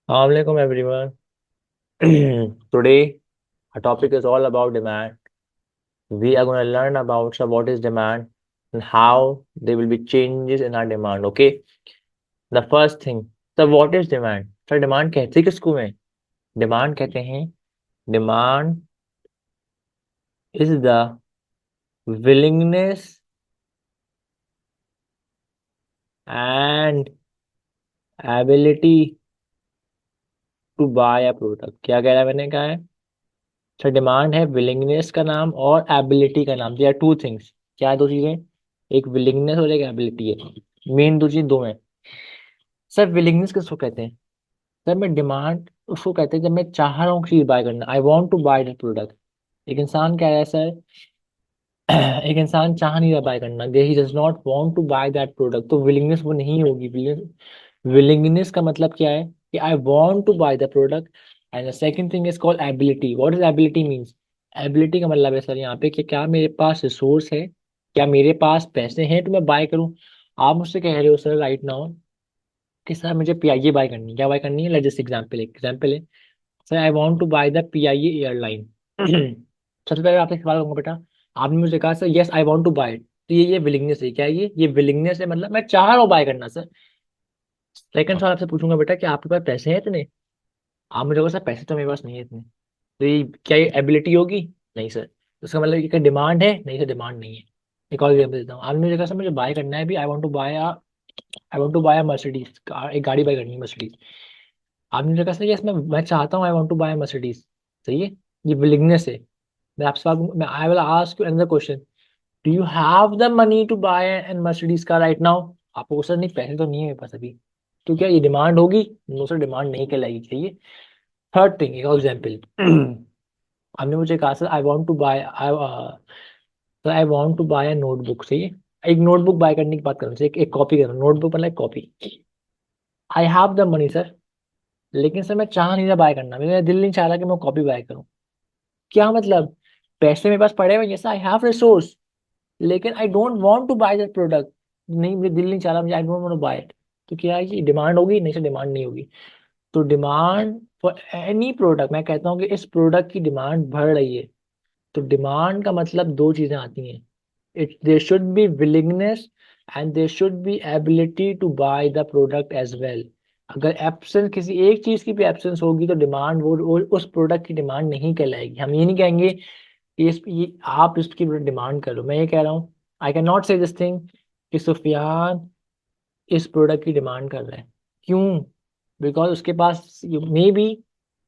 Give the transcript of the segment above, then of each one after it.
Assalamualaikum everyone. Today our topic is all about demand. We are going to learn about what is demand and how there will be changes in our demand. Okay. The first thing. So what is demand? So demand कहते हैं किसको में? Demand कहते हैं. Demand is the willingness and ability to buy a product. क्या कह रहा है मैंने कहा है? अच्छा डिमांड है विलिंगनेस का नाम और एबिलिटी का नाम। They are two things. क्या है दो चीजें? एक विलिंगनेस और एक एबिलिटी है। मेन दो चीज दो हैं। सर विलिंगनेस किसको कहते हैं? सर मैं डिमांड उसको कहते हैं जब मैं चाह रहा हूँ चीज बाय करना। I want to buy that product. एक इंसान कह रहा है सर एक इंसान चाह नहीं रहा बाय करना, they he does not want to buy that product, तो विलिंगनेस वो नहीं होगी। विलिंगनेस का मतलब क्या है कि I want to buy the product. And the second thing is called ability. What is ability means? Ability का मतलब है सर यहाँ पे कि क्या मेरे पास रिसोर्स है, क्या मेरे पास पैसे हैं तो मैं बाय करूँ। आप मुझसे कह रहे हो सर राइट नाउ कि सर मुझे पीआईए बाय करनी है। क्या बाय करनी है? लेट्स जस्ट एग्जांपल है sir I want to buy the PIA airline. सबसे पहले आपसे एक सवाल करूंगा बेटा। आपने मुझे कहा sir yes I want to buy, तो ये विलिंगनेस है। क्या है ये विलिंगनेस है, मतलब मैं चाह रहा हूँ बाय करना सर। सेकंड सवाल आपसे पूछूंगा बेटा कि आपके पास पैसे हैं इतने? आप मुझे कहो सर पैसे तो मेरे पास नहीं है इतने, तो ये क्या ये एबिलिटी होगी? नहीं सर। तो इसका मतलब ये क्या डिमांड है? नहीं सर डिमांड नहीं है। एक और एग्जाम्पल देता हूँ। आपने मुझे कहा सर मुझे बाय करना है भी, I want to buy a Mercedes, एक गाड़ी बाय करनी है मर्सिडीज। आपने मुझे कहा सर यस मैं चाहता हूँ, I want to buy Mercedes. सही है, ये विलिंगनेस है। मैं I will ask you another question. Do you have the money to buy an Mercedes car right now? आपको सर नहीं पैसे तो नहीं है मेरे पास अभी। तो क्या ये डिमांड होगी? नो सर डिमांड नहीं कहलाएगी। चाहिए। थर्ड थिंग, एक और एग्जाम्पल। आपने मुझे कहा sir I want to buy a notebook. सही है, एक नोटबुक बाय करने की बात कर रहा हूँ, एक कॉपी कर रहा हूँ। नोटबुक मतलब copy. I have the money sir, लेकिन सर मैं चाह नहीं रहा बाय करना, मेरा दिल नहीं चाह रहा कि मैं कॉपी बाय करूँ। क्या मतलब? पैसे मेरे पास पड़े हुए, यस आई हैव रिसोर्स, लेकिन I don't want to buy that product. नहीं मुझे दिल नहीं चाह रहा, मुझे I don't want to buy it. तो क्या ये डिमांड होगी? नहीं सर डिमांड नहीं होगी। तो डिमांड फॉर एनी प्रोडक्ट, मैं कहता हूँ कि इस प्रोडक्ट की डिमांड बढ़ रही है, तो डिमांड का मतलब दो चीजें आती हैं। It there should be willingness and there should be ability to buy the product as well. अगर एब्सेंस किसी एक चीज की भी एब्सेंस होगी तो डिमांड वो उस प्रोडक्ट की डिमांड नहीं कहलाएगी। हम ये नहीं कहेंगे कि आप इसकी डिमांड करो। मैं ये कह रहा हूँ आई कैन नॉट से दिस थिंग कि सुफियान इस प्रोडक्ट की डिमांड कर रहा है। क्यों? बिकॉज उसके पास may be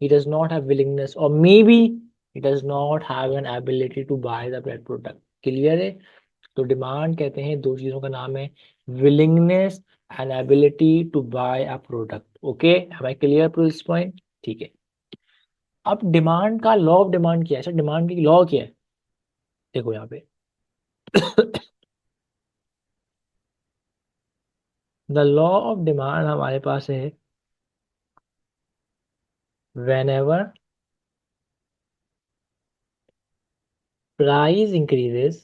he does not have willingness और may be he does not have an ability to buy the product. Clear है? तो डिमांड कहते हैं दो चीजों का नाम है, willingness and ability to buy a product. Okay, am I clear to this point? ठीक है। अब डिमांड का लॉ ऑफ डिमांड क्या है सर? डिमांड की लॉ क्या है? देखो यहाँ पे द लॉ ऑफ डिमांड हमारे पास है, whenever price increases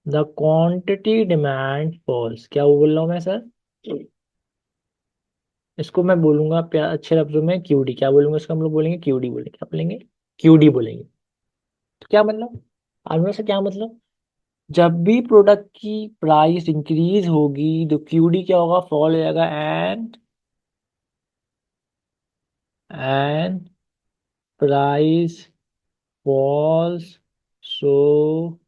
the quantity demand falls। क्या वो बोल रहा हूँ मैं सर? इसको मैं बोलूंगा अच्छे लफ्जों में क्यूडी। क्या बोलूंगा इसको? हम लोग बोलेंगे क्यूडी, बोलेंगे क्या बोलेंगे? क्यूडी बोलेंगे। तो क्या मतलब? आप में से क्या मतलब? जब भी प्रोडक्ट की प्राइस इंक्रीज होगी तो क्यूडी क्या होगा? फॉल हो जाएगा। And price falls so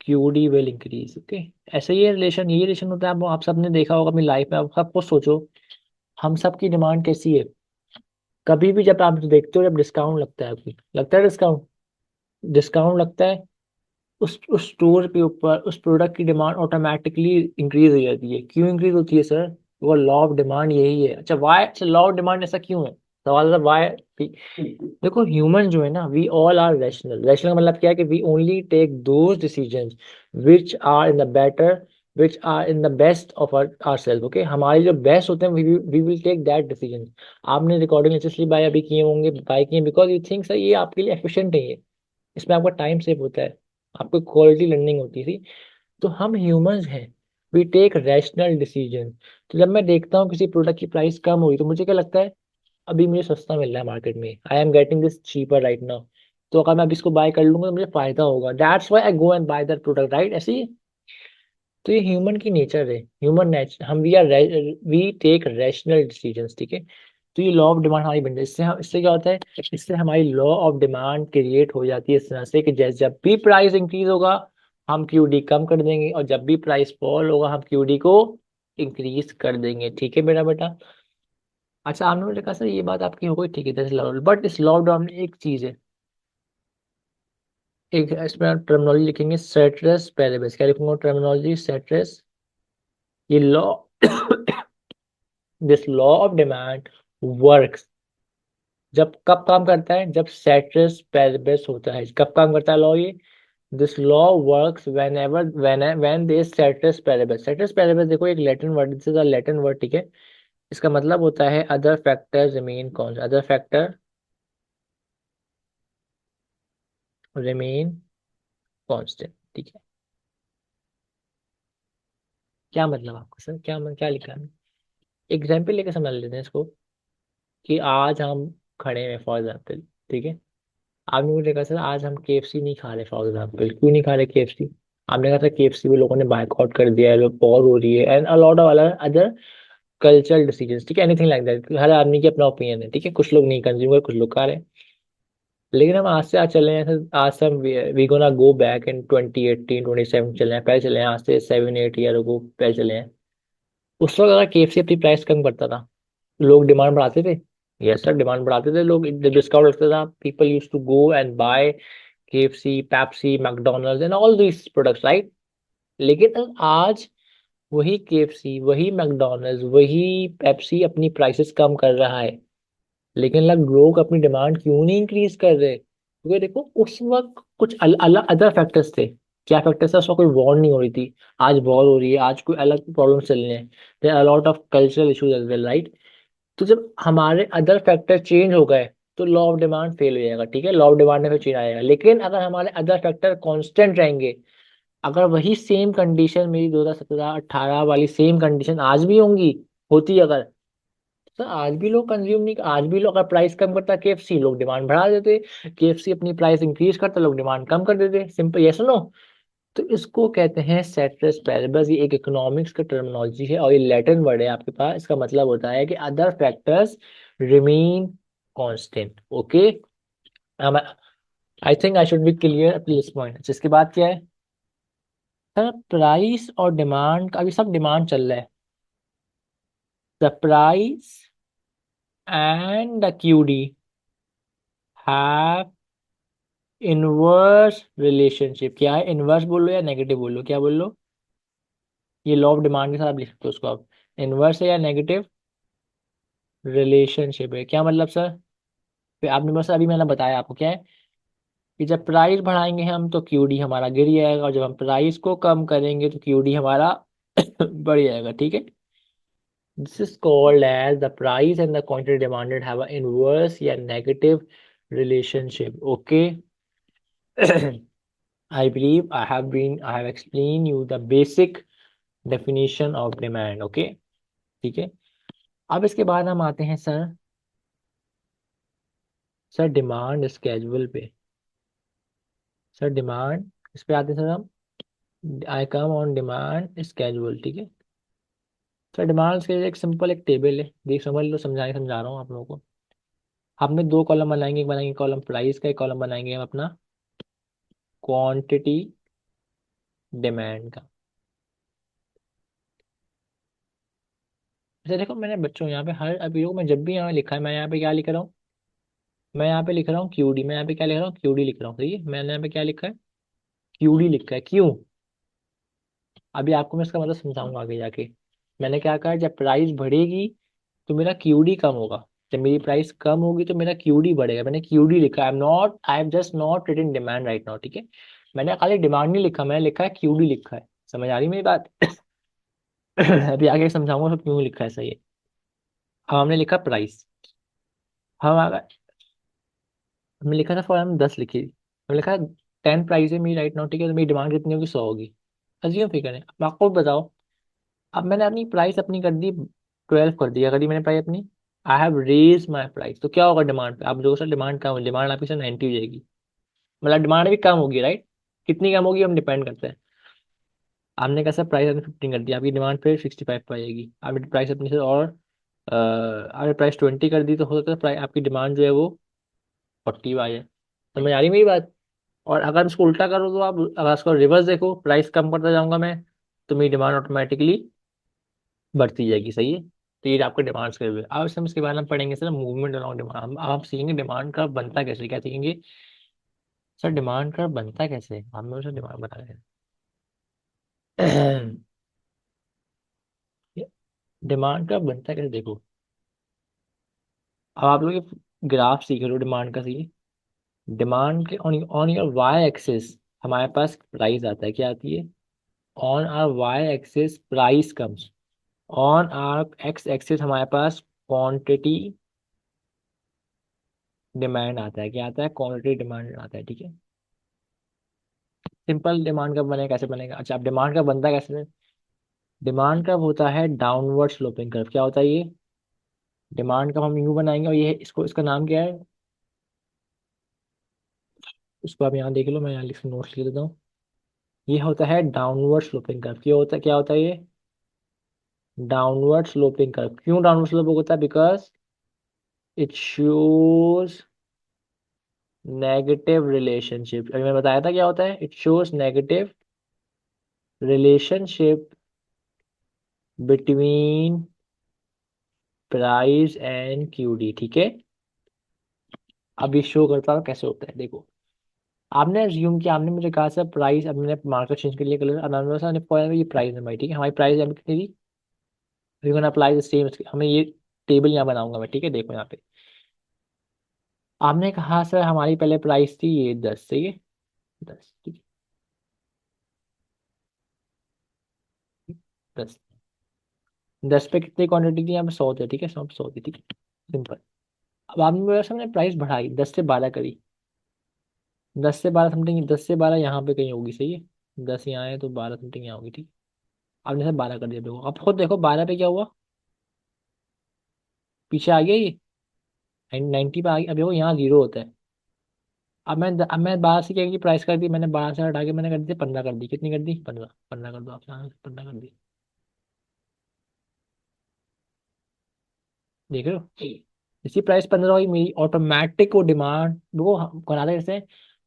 QD will increase. Okay, ऐसे ही रिलेशन, यही रिलेशन होता है। आप सबने देखा होगा अपनी लाइफ में। आप सबको सोचो, हम सबकी डिमांड कैसी है? कभी भी जब आप देखते हो जब डिस्काउंट लगता है, अभी लगता है डिस्काउंट, डिस्काउंट लगता है, उस स्टोर के ऊपर उस प्रोडक्ट की डिमांड ऑटोमेटिकली इंक्रीज हो जाती है। क्यों इंक्रीज होती है सर? वो लॉ ऑफ डिमांड यही है। अच्छा वाई? अच्छा लॉ ऑफ डिमांड ऐसा क्यों है? सवाल है वाई। देखो ह्यूमन जो है ना, we all are rational. Rational का मतलब क्या है कि we only take those decisions which are in the better, which are in the best of our self. Okay, हमारे जो बेस्ट होते हैं we will take that decision. आपने रिकॉर्डिंग इसलिए बाय अभी किए होंगे, बाय किए बिकॉज यू थिंक सर ये आपके लिए एफिशिएंट है, ये इसमें आपका टाइम सेव होता है, आपको क्वालिटी लर्निंग होती थी। तो हम ह्यूमंस हैं, वी टेक रैशनल डिसीजन। तो जब मैं देखता हूँ किसी प्रोडक्ट की प्राइस कम हुई तो मुझे क्या लगता है, अभी मुझे सस्ता मिल रहा है मार्केट में, I am getting this cheaper right now, तो अगर मैं अभी इसको बाय कर लूंगा तो मुझे फायदा होगा, that's why I go and bye that product, right? ऐसे ही। तो ये ह्यूमन की नेचर है, ह्यूमन नेचर, हम वी टेक रैशनल डिसीजंस, ठीक है। तो ये लॉ ऑफ डिमांड हमारी बन जाए, इससे क्या होता है, इससे हमारी लॉ ऑफ डिमांड क्रिएट हो जाती है इस तरह से कि जैसे जब भी प्राइस इंक्रीज होगा हम क्यूडी कम कर देंगे, और जब भी प्राइस फॉल होगा हम क्यूडी को इंक्रीज कर देंगे, ठीक है मेरा बेटा। अच्छा, आपने मुझे कहा सर ये बात आपकी हो गई, ठीक है, दैट्स लॉ, बट इस लॉ ऑफ डिमांड में एक चीज है, एक इसमें टर्मिनोलॉजी लिखेंगे, सेट्रस पैरेबस, क्या लिखूंगा टर्मिनोलॉजी, सेट्रस, ये law this law of demand works, जब कब काम करता है, जब सेट्रस पेरेबस होता है, कब काम करता है लॉ ये, this law works whenever when they ceteris paribus, ceteris paribus देखो एक Latin word, this is a Latin word, ठीक है। इसका मतलब होता है अदर फैक्टर रिमेन कौन, अदर फैक्टर रिमेन कांस्टेंट, ठीक है। क्या मतलब आपका सर, क्या लिखा है, एग्जाम्पल लेके समझ लेते हैं इसको, कि आज हम खड़े हैं फॉर एग्जाम्पल, ठीक है। आपने मुझे कहा सर आज हम केएफसी नहीं खा रहे, फॉर एग्जाम्पल क्यों नहीं खा रहे केएफसी, आपने कहा था केएफसी भी लोगों ने बायकॉट कर दिया है, लोग पॉज हो रही है, and a lot of other cultural decisions, ठीक है, एनीथिंग लाइक दैट, हर आदमी की अपना ओपिनियन है, ठीक है, कुछ लोग नहीं कंज्यूम कर, कुछ लोग खा रहे हैं। लेकिन हम आज से आज चले हैं सर, आज से हम we gonna go back in 2018 27 चले हैं, पहले चले हैं, आज से 7 8 ईयर को पहले चले हैं। उस वक्त अगर केएफसी अपनी प्राइस कम करता था, लोग डिमांड बढ़ाते थे, यस सर डिमांड बढ़ाते थे लोग, डिस्काउंट रखता था, people use to go and buy KFC, Pepsi, McDonald's and all these products, right. लेकिन आज वही केएफसी, वही मैकडोनल्ड्स, वही पेप्सी अपनी प्राइसेस कम कर रहा है, लेकिन लोग अपनी डिमांड क्यों नहीं इंक्रीज कर रहे, क्योंकि देखो उस वक्त कुछ अलग अदर फैक्टर्स थे। क्या फैक्टर्स था, उस वक्त कोई वॉर नहीं हो रही थी, आज वॉर हो रही है, आज कोई अलग प्रॉब्लम चल रहे हैं, there are lot of cultural issues as well, right. तो जब हमारे अदर फैक्टर चेंज हो गए तो लॉ ऑफ डिमांड फेल हो जाएगा, ठीक है, लॉ ऑफ डिमांड में फिर चेंज आएगा, लेकिन अगर हमारे अदर फैक्टर कांस्टेंट रहेंगे, अगर वही सेम कंडीशन मेरी 2017 18 वाली सेम कंडीशन आज भी होंगी, होती अगर, तो आज भी लोग कंज्यूम नहीं, आज भी लोग अगर प्राइस कम करता केएफसी लोग डिमांड बढ़ा देते, केएफसी अपनी प्राइस इंक्रीज करता लोग डिमांड कम कर देते, सिंपल, यस नो। तो इसको कहते हैं सेट्रस पैरेबस, ये एक इकोनॉमिक्स का टर्मिनोलॉजी है और ये लैटिन वर्ड है आपके पास, इसका मतलब होता है कि other factors remain constant, okay. I think I should be clear up this point, जिसके बाद क्या है सर, प्राइस और डिमांड, अभी सब डिमांड चल रहा है, the price and the QD have inverse relationship, क्या है, इनवर्स बोलो या नेगेटिव बोलो, क्या बोलो, ये लॉ ऑफ डिमांड के साथ आप लिख सकते हो उसको आप, इनवर्स है या नेगेटिव रिलेशनशिप है, क्या मतलब सर, फिर आपने बस अभी मैंने बताया आपको क्या है, कि जब प्राइस बढ़ाएंगे हम तो क्यूडी हमारा गिर जाएगा, और जब हम प्राइस को कम करेंगे तो क्यूडी हमारा बढ़ जाएगा, ठीक है। This is called as the price and the quantity demanded have a inverse या negative relationship, okay. I have explained you the basic definition of demand, okay, ठीक है। अब इसके बाद हम आते हैं सर डिमांड स्केड्यूल पे, सर डिमांड इस पे आते हैं सर हम, आई कम ऑन डिमांड स्केड्यूल, ठीक है। सर डिमांड स्केड्यूल एक सिंपल एक टेबल है, देख समझ लो, समझा रहा हूँ आप लोगों को। हमने दो कॉलम बनाएंगे, एक बनाएंगे कॉलम प्राइस का, एक कॉलम बनाएंगे हम अपना क्वांटिटी डिमांड का। अच्छा देखो मैंने बच्चों यहाँ पे हर अभी मैं जब भी यहाँ लिखा है, मैं यहाँ पे क्या लिख रहा हूँ, मैं यहाँ पे लिख रहा हूँ क्यूडी, मैं यहाँ पे क्या लिख रहा हूँ, क्यूडी लिख रहा हूँ, सही है, मैंने यहाँ पे क्या लिखा है, क्यूडी लिखा है, क्यों, अभी आपको मैं इसका मतलब समझाऊंगा आगे जाके। मैंने क्या कहा, जब प्राइस बढ़ेगी तो मेरा क्यूडी कम होगा, जब मेरी प्राइस कम होगी तो मेरा क्यूडी बढ़ेगा, मैंने क्यूडी लिखा, I am just not written demand right now, ठीक है। मैंने खाली डिमांड नहीं लिखा, मैंने लिखा है क्यूडी लिखा है, समझ आ रही मेरी बात। अभी आगे समझाऊंगा तो क्यों लिखा है, सही है। अब हमने लिखा प्राइस, हम आगे हमने लिखा था फॉर, हम 10 लिखी, हमने लिखा 10 प्राइस है मेरी राइट नाउ, ठीक है, तो मेरी डिमांड कितनी होगी, 100 होगी, अज्यूम फिर करें, अब आपको बताओ अब मैंने अपनी प्राइस अपनी कर दी 12 कर दी, कर दी मैंने प्राइस अपनी। I have raise my price, तो क्या होगा डिमांड पे? आप लोगों से डिमांड कम, डिमांड आपकी से 90 हो जाएगी, मतलब डिमांड भी कम होगी, राइट? कितनी कम होगी हम डिपेंड करते हैं। आपने कैसा प्राइस अपने 15 कर दिया, आपकी डिमांड पे 65 पे आ जाएगी। आपने प्राइस अपने से और आपने प्राइस 20 कर दी, तो हो सकता है प्राइस आपकी डिमांड जो है वो 40 पे आ जाए। समझ आ रही मेरी बात? और अगर इसको उल्टा करो तो आप, अगर इसको रिवर्स देखो, प्राइस कम करता जाऊंगा मैं, तो मेरी डिमांड ऑटोमेटिकली बढ़ती जाएगी, सही है? तो ये आपके डिमांड्स के हुए। अब इसके बारे में पढ़ेंगे सर, मूवमेंट अलॉन्ग डिमांड। हम अब आप सीखेंगे डिमांड का बनता कैसे, क्या सीखेंगे? सर डिमांड का बनता कैसे, हमें उसे डिमांड बता रहे हैं। डिमांड का बनता कैसे देखो, अब आप लोग ग्राफ सीख रहे हो डिमांड का, सही है? डिमांड के on on your Y axis हमारे पास प्राइस आता है, क्या आती है? On our Y axis price comes, on our X axis हमारे पास क्वांटिटी डिमांड आता है, क्या आता है? क्वांटिटी डिमांड आता है, ठीक है? सिंपल डिमांड कब बनेगा, कैसे बनेगा? अच्छा, अब डिमांड का बनता कैसे? डिमांड कब होता है? Downward sloping curve. क्या होता है ये? डिमांड कब हम यूं बनाएंगे, और ये इसको, इसका नाम क्या है? उसको आप यहाँ देख लो, मैं यहाँ लिख नोट्स लिख देता हूँ। ये होता है डाउनवर्ड स्लोपिंग कर्व। क्या होता है, क्या होता है ये? Downward sloping curve. क्यों डाउनवर्ड स्लोपिंग होता है? Because it shows negative relationship. अभी मैं बताया था क्या होता है, it shows negative relationship between price and QD, ठीक है? अब ये शो करता है कैसे होता है, देखो। आपने अज्यूम किया, आपने मुझे कहा सर प्राइस, अब मैंने मार्केट चेंज कर लिया कलर, अनाउंस ने पॉइंट ये प्राइस है भाई, ठीक है? हमारी प्राइस है कितनी थी? We gonna apply the same, हमें ये टेबल यहाँ बनाऊंगा मैं, ठीक है? देखो यहाँ पे, आपने कहा सर हमारी पहले प्राइस थी ये 10, सही है? 10, ठीक 10। 10 पे कितनी क्वांटिटी थी? यहाँ पे 100 थे, ठीक है? 100 100 थी, ठीक है? सिंपल। अब आपने बोला सर हमने प्राइस बढ़ाई, 10 से 12 करी। 10 से 12 समथिंग, 10 से 12 यहाँ पे कहीं होगी, सही है? 10 यहाँ है तो 12 समथिंग यहाँ होगी, ठीक। आपने सर 12 कर दिया, देखो अब खुद देखो 12 पे क्या हुआ, पीछे आ गया ये, 90 पे आ गया। अब देखो यहाँ जीरो होता है। अब मैं 12 से क्या की प्राइस कर दी मैंने, 12 से हटा के मैंने कर दी 15 कर दी। कितनी कर दी? 15। 15 कर दो आप, 15 कर दी। देख रहे हो? इसी प्राइस 15 हुई मेरी, ऑटोमेटिक वो डिमांड वो बना रहे जैसे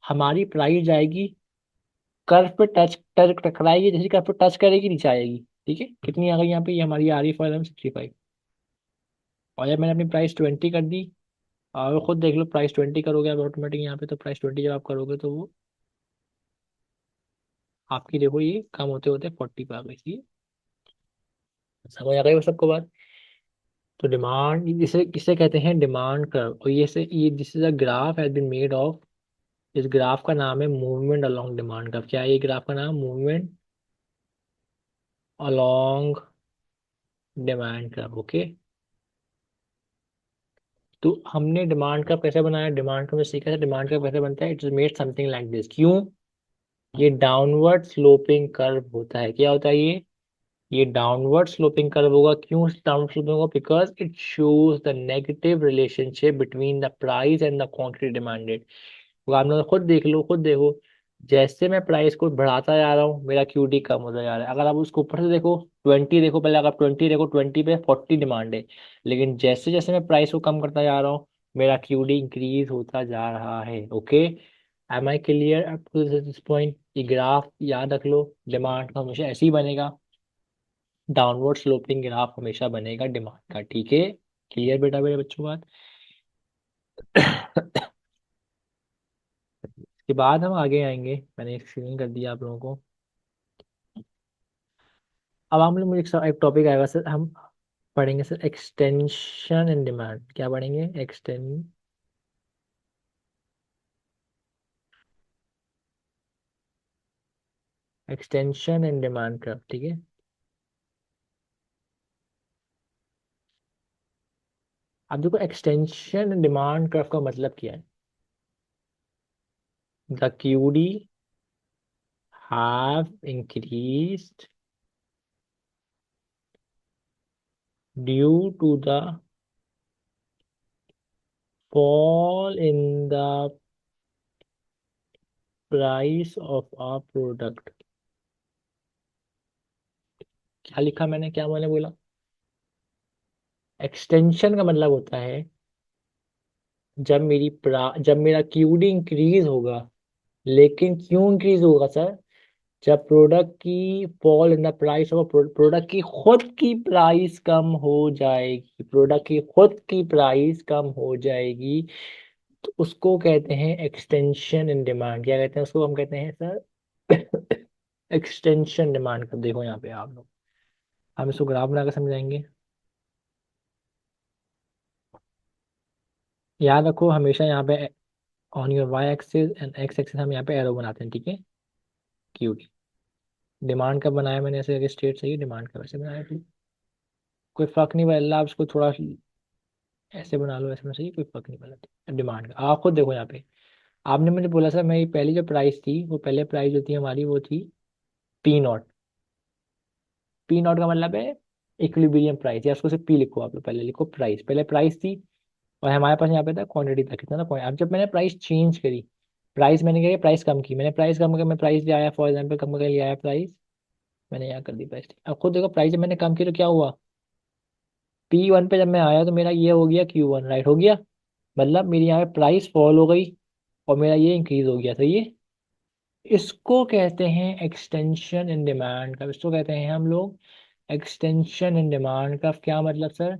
हमारी प्राइस जाएगी कर्व पे, टच टच टकराएगी, जैसे कर्व पे टच करेगी नीचे आएगी, ठीक है? कितनी आ गई यहाँ पे? ये हमारी आ रही फॉर 65। और जब मैंने अपनी प्राइस 20 कर दी, और खुद देख लो प्राइस 20 करोगे आप ऑटोमेटिक यहाँ पे, तो प्राइस 20 जब आप करोगे तो वो आपकी देखो ये कम होते होते 40 पे आ गई थी। समझ आ गई वो सबको बात? तो डिमांड इसे किसे कहते हैं? Demand curve. और ये this is a graph has been made of, इस ग्राफ का नाम है मूवमेंट अलोंग डिमांड कर्व। क्या है ये ग्राफ का नाम? Movement along demand curve, okay? तो हमने डिमांड कर्व कैसे बनाया? डिमांड कर्व में सीखा था डिमांड कर्व कैसे बनता है। It is made something like this. क्यों? ये डाउनवर्ड स्लोपिंग कर्व होता है। क्या होता है ये डाउनवर्ड स्लोपिंग कर्व होगा। क्यों डाउनवर्ड स्लोपिंग होगा? Because it shows the negative relationship between the price and the quantity demanded. वो आप लोग खुद देख लो, खुद देखो, जैसे मैं प्राइस को बढ़ाता जा रहा हूँ मेरा क्यूडी कम होता जा रहा है। अगर आप उसको ऊपर से देखो, 20 देखो पहले, अगर आप 20 देखो, 20 पे 40 डिमांड है, लेकिन जैसे जैसे मैं प्राइस को कम करता जा रहा हूँ मेरा क्यूडी इंक्रीज होता जा रहा है, okay? Am I clear up to this point? ये ग्राफ याद रख लो, डिमांड का हमेशा ऐसे ही बनेगा, डाउनवर्ड स्लोपिंग ग्राफ हमेशा बनेगा डिमांड का, ठीक है? क्लियर बेटा मेरे बच्चों बात? इसके बाद हम आगे आएंगे, मैंने एक्सप्लेन कर दिया आप लोगों को। अब हम लोग एक टॉपिक आएगा सर, हम पढ़ेंगे सर एक्सटेंशन एंड डिमांड। क्या पढ़ेंगे? एक्सटेंशन एंड डिमांड कर्व, ठीक है? अब देखो एक्सटेंशन एंड डिमांड कर्व का मतलब क्या है। The QD have increased due to the fall in the price of a product. क्या लिखा मैंने, क्या मैंने बोला? एक्सटेंशन का मतलब होता है जब मेरा क्यूडी इंक्रीज होगा। लेकिन क्यों इंक्रीज होगा सर? जब प्रोडक्ट की fall in the price of product की खुद की प्राइस कम हो जाएगी, प्रोडक्ट की खुद की प्राइस कम हो जाएगी, तो उसको कहते हैं एक्सटेंशन इन डिमांड। क्या कहते हैं उसको? हम कहते हैं सर एक्सटेंशन डिमांड। का देखो यहाँ पे आप लोग, हम इसको ग्राफ बनाकर समझाएंगे। याद रखो हमेशा यहाँ पे on your Y axis and X axis हम यहाँ पे एरो बनाते हैं, ठीक है? क्यू की डिमांड का बनाया मैंने ऐसे स्टेट सही, डिमांड का वैसे बनाया थी, कोई फर्क नहीं पड़ेगा। आप इसको थोड़ा ऐसे बना लो, ऐसे में सही, कोई फर्क नहीं पड़ता। डिमांड का आप खुद देखो यहाँ पे, आपने मुझे बोला सर मेरी पहली जो प्राइस थी, वो पहले प्राइस जो थी हमारी वो थी पी नॉट। पी नॉट का मतलब है इक्विलिब्रियम प्राइस, या उसको सिर्फ पी लिखो, आप लोग पहले लिखो प्राइस। पहले प्राइस थी और हमारे पास यहाँ पे था क्वांटिटी था, कितना था पॉइंट। अब जब मैंने प्राइस चेंज करी, प्राइस मैंने क्या किया, प्राइस कम की, मैंने प्राइस कम करके मैं प्राइस ले आया, फॉर एग्जाम्पल कम करके ले आया प्राइस, मैंने यहाँ कर दी प्राइस। अब खुद देखो प्राइस जब मैंने कम की तो क्या हुआ, P1 पे जब मैं आया तो मेरा ये हो गया Q1, राइट हो गया। मतलब मेरी यहाँ पे प्राइस फॉल हो गई और मेरा ये इंक्रीज हो गया, सही है। इसको कहते हैं एक्सटेंशन इन डिमांड का, इसको कहते हैं हम लोग एक्सटेंशन इन डिमांड का। क्या मतलब सर?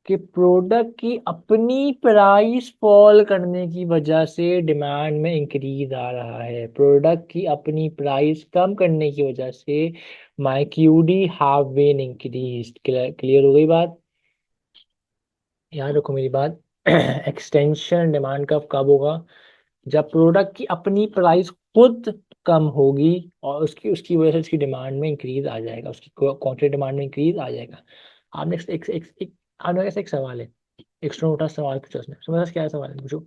कि प्रोडक्ट की अपनी प्राइस फॉल करने की वजह से डिमांड में इंक्रीज आ रहा है, प्रोडक्ट की अपनी प्राइस कम करने की वजह से my QD have been increase. Clear हो गई बात? याद रखो मेरी बात एक्सटेंशन डिमांड का कब होगा? जब प्रोडक्ट की अपनी प्राइस खुद कम होगी और उसकी उसकी वजह से उसकी डिमांड में इंक्रीज आ जाएगा, उसकी क्वांटिटी डिमांड में इंक्रीज आ जाएगा। आपने आपने कैसे एक सवाल है, एक छोटा सवाल पूछा उसने, समझ क्या सवाल है पूछो।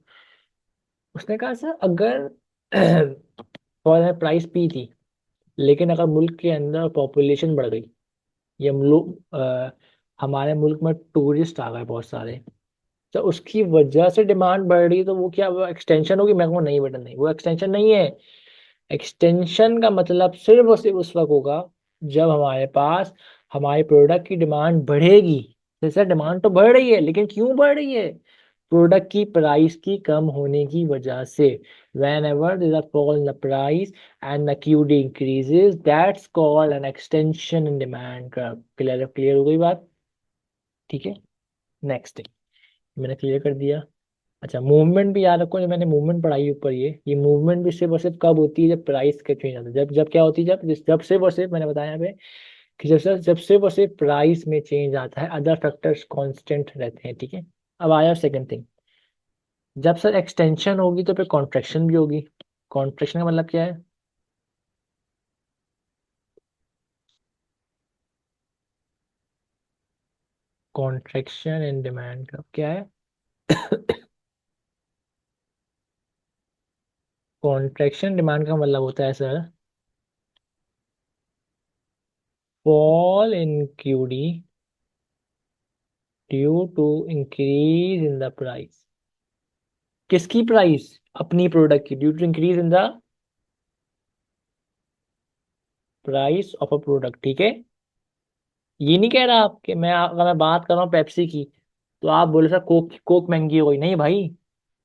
उसने कहा सर अगर फॉर प्राइस पी थी, लेकिन अगर मुल्क के अंदर पॉपुलेशन बढ़ गई, ये हम लोग हमारे मुल्क में टूरिस्ट आ गए बहुत सारे, तो उसकी वजह से डिमांड बढ़ रही है, तो वो क्या वो एक्सटेंशन होगी? मैं कहूँ नहीं बेटा नहीं, वो एक्सटेंशन नहीं है। एक्सटेंशन का मतलब सिर्फ और सिर्फ उस वक्त होगा जब हमारे पास हमारे प्रोडक्ट की डिमांड बढ़ेगी। जैसे डिमांड तो बढ़ रही है, लेकिन क्यों बढ़ रही है? प्रोडक्ट की प्राइस की कम होने की वजह से। whenever there is a fall in the price and the QD increases, that's called an extension in demand curve। Clear हो गई बात? ठीक है, नेक्स्ट मैंने क्लियर कर दिया। अच्छा, मूवमेंट भी याद रखो, जो मैंने मूवमेंट पढ़ाई ऊपर, ये मूवमेंट भी सिर्फ और सिर्फ कब होती है? जब प्राइस का चेंज आता है। जब जब क्या होती है? जब सिर्फ और सिर्फ मैंने बताया यहाँ पे कि जब सिर्फ और सिर्फ प्राइस में चेंज आता है, अदर फैक्टर्स कांस्टेंट रहते हैं, ठीक है। अब आया सेकंड थिंग, जब सर एक्सटेंशन होगी तो फिर कॉन्ट्रैक्शन भी होगी। कॉन्ट्रैक्शन का मतलब क्या है? कॉन्ट्रैक्शन इन डिमांड का क्या है? कॉन्ट्रैक्शन डिमांड का मतलब होता है sir fall in QD due to increase in the price. किसकी प्राइस? अपनी प्रोडक्ट की, due to increase in the price of a product, ठीक है। ये नहीं कह रहा आप कि अगर मैं बात कर रहा हूँ पेप्सी की, तो आप बोले सर कोक कोक महंगी हो गई, नहीं भाई।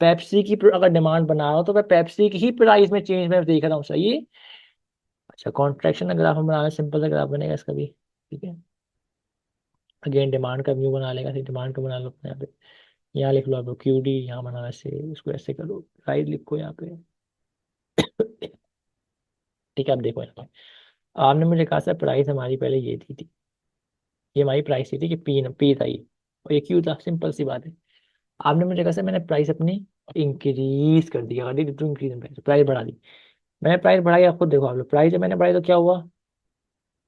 पेप्सी की अगर डिमांड बना रहा हूँ तो मैं पेप्सी की ही प्राइस में चेंज मैं देख रहा हूँ, सही है। अच्छा, कॉन्ट्रैक्शन का ग्राफ हम बनाना, सिंपल सा ग्राफ बनेगा इसका भी, ठीक है। अगेन डिमांड का व्यू बना लेगा, डिमांड का बना लो अपने यहाँ पे, यहाँ लिख लो आप क्यू डी, यहाँ बना ऐसे, इसको ऐसे करो, राइट लिखो यहाँ पे ठीक है। अब देखो यहाँ पे आपने मुझे कहा था प्राइस हमारी पहले ये थी, ये हमारी प्राइस थी कि पी था ये, और ये क्यू था, सिंपल सी बात है। आपने मुझे कहा था मैंने प्राइस अपनी इंक्रीज कर दी, अगर to increase in price, price बढ़ा दी। मैंने प्राइस बढ़ाई, आप खुद देखो आप लोग, प्राइस जब मैंने बढ़ाई तो क्या हुआ,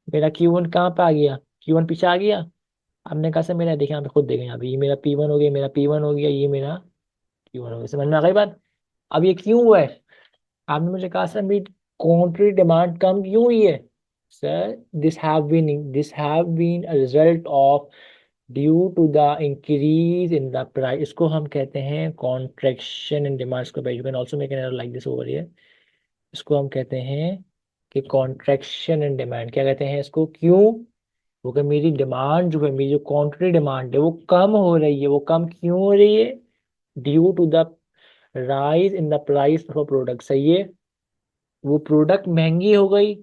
मेरा Q1 कहाँ पे आ गया? Q1 पीछे आ गया। आपने कहा सर मेरा, देखें यहाँ पे खुद देखें, यहाँ पे ये मेरा P1 हो गया, मेरा P1 हो गया, ये मेरा Q1 हो गया, समझ में आ गई बात? अब ये क्यों हुआ है? आपने मुझे कहा सर मेरी कंट्री डिमांड कम क्यों हुई है? Sir this have been a result of due to the increase in the price, इसको हम कहते हैं कॉन्ट्रैक्शन इन डिमांड को। You can also make an error like this over here. इसको हम कहते हैं कि कॉन्ट्रैक्शन इन डिमांड। क्या कहते हैं इसको, क्यों? क्योंकि मेरी डिमांड जो है, मेरी जो क्वांटिटी डिमांड है वो कम हो रही है। वो कम क्यों हो रही है? Due to the rise in the price of a product. सही है, वो प्रोडक्ट महंगी हो गई,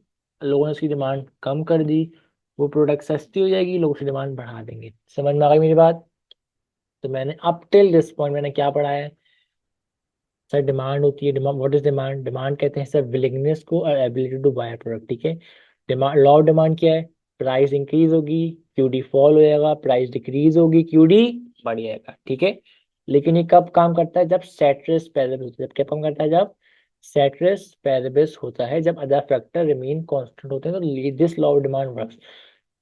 लोगों ने उसकी डिमांड कम कर दी। वो प्रोडक्ट सस्ती हो जाएगी, लोग उसकी डिमांड बढ़ा देंगे। समझ में आ गई मेरी बात? तो मैंने अप टिल दिस पॉइंट मैंने क्या पढ़ा है सर? डिमांड होती है, demand, what is demand? Demand कहते हैं सर विलिंगनेस को और एबिलिटी टू बाय प्रोडक्ट। ठीक है, डिमांड, लॉ ऑफ डिमांड क्या है? प्राइस इंक्रीज होगी, क्यूडी फॉल हो जाएगा, प्राइस डिक्रीज होगी, क्यूडी बढ़ जाएगा। ठीक है, लेकिन ये कब काम करता है? जब सेट्रेस पैरेबस होता है। जब क्या काम करता है? जब सेट्रेस पैरेबस होता है, जब अदर फैक्टर रिमेन कांस्टेंट होते हैं, तो this law of demand works.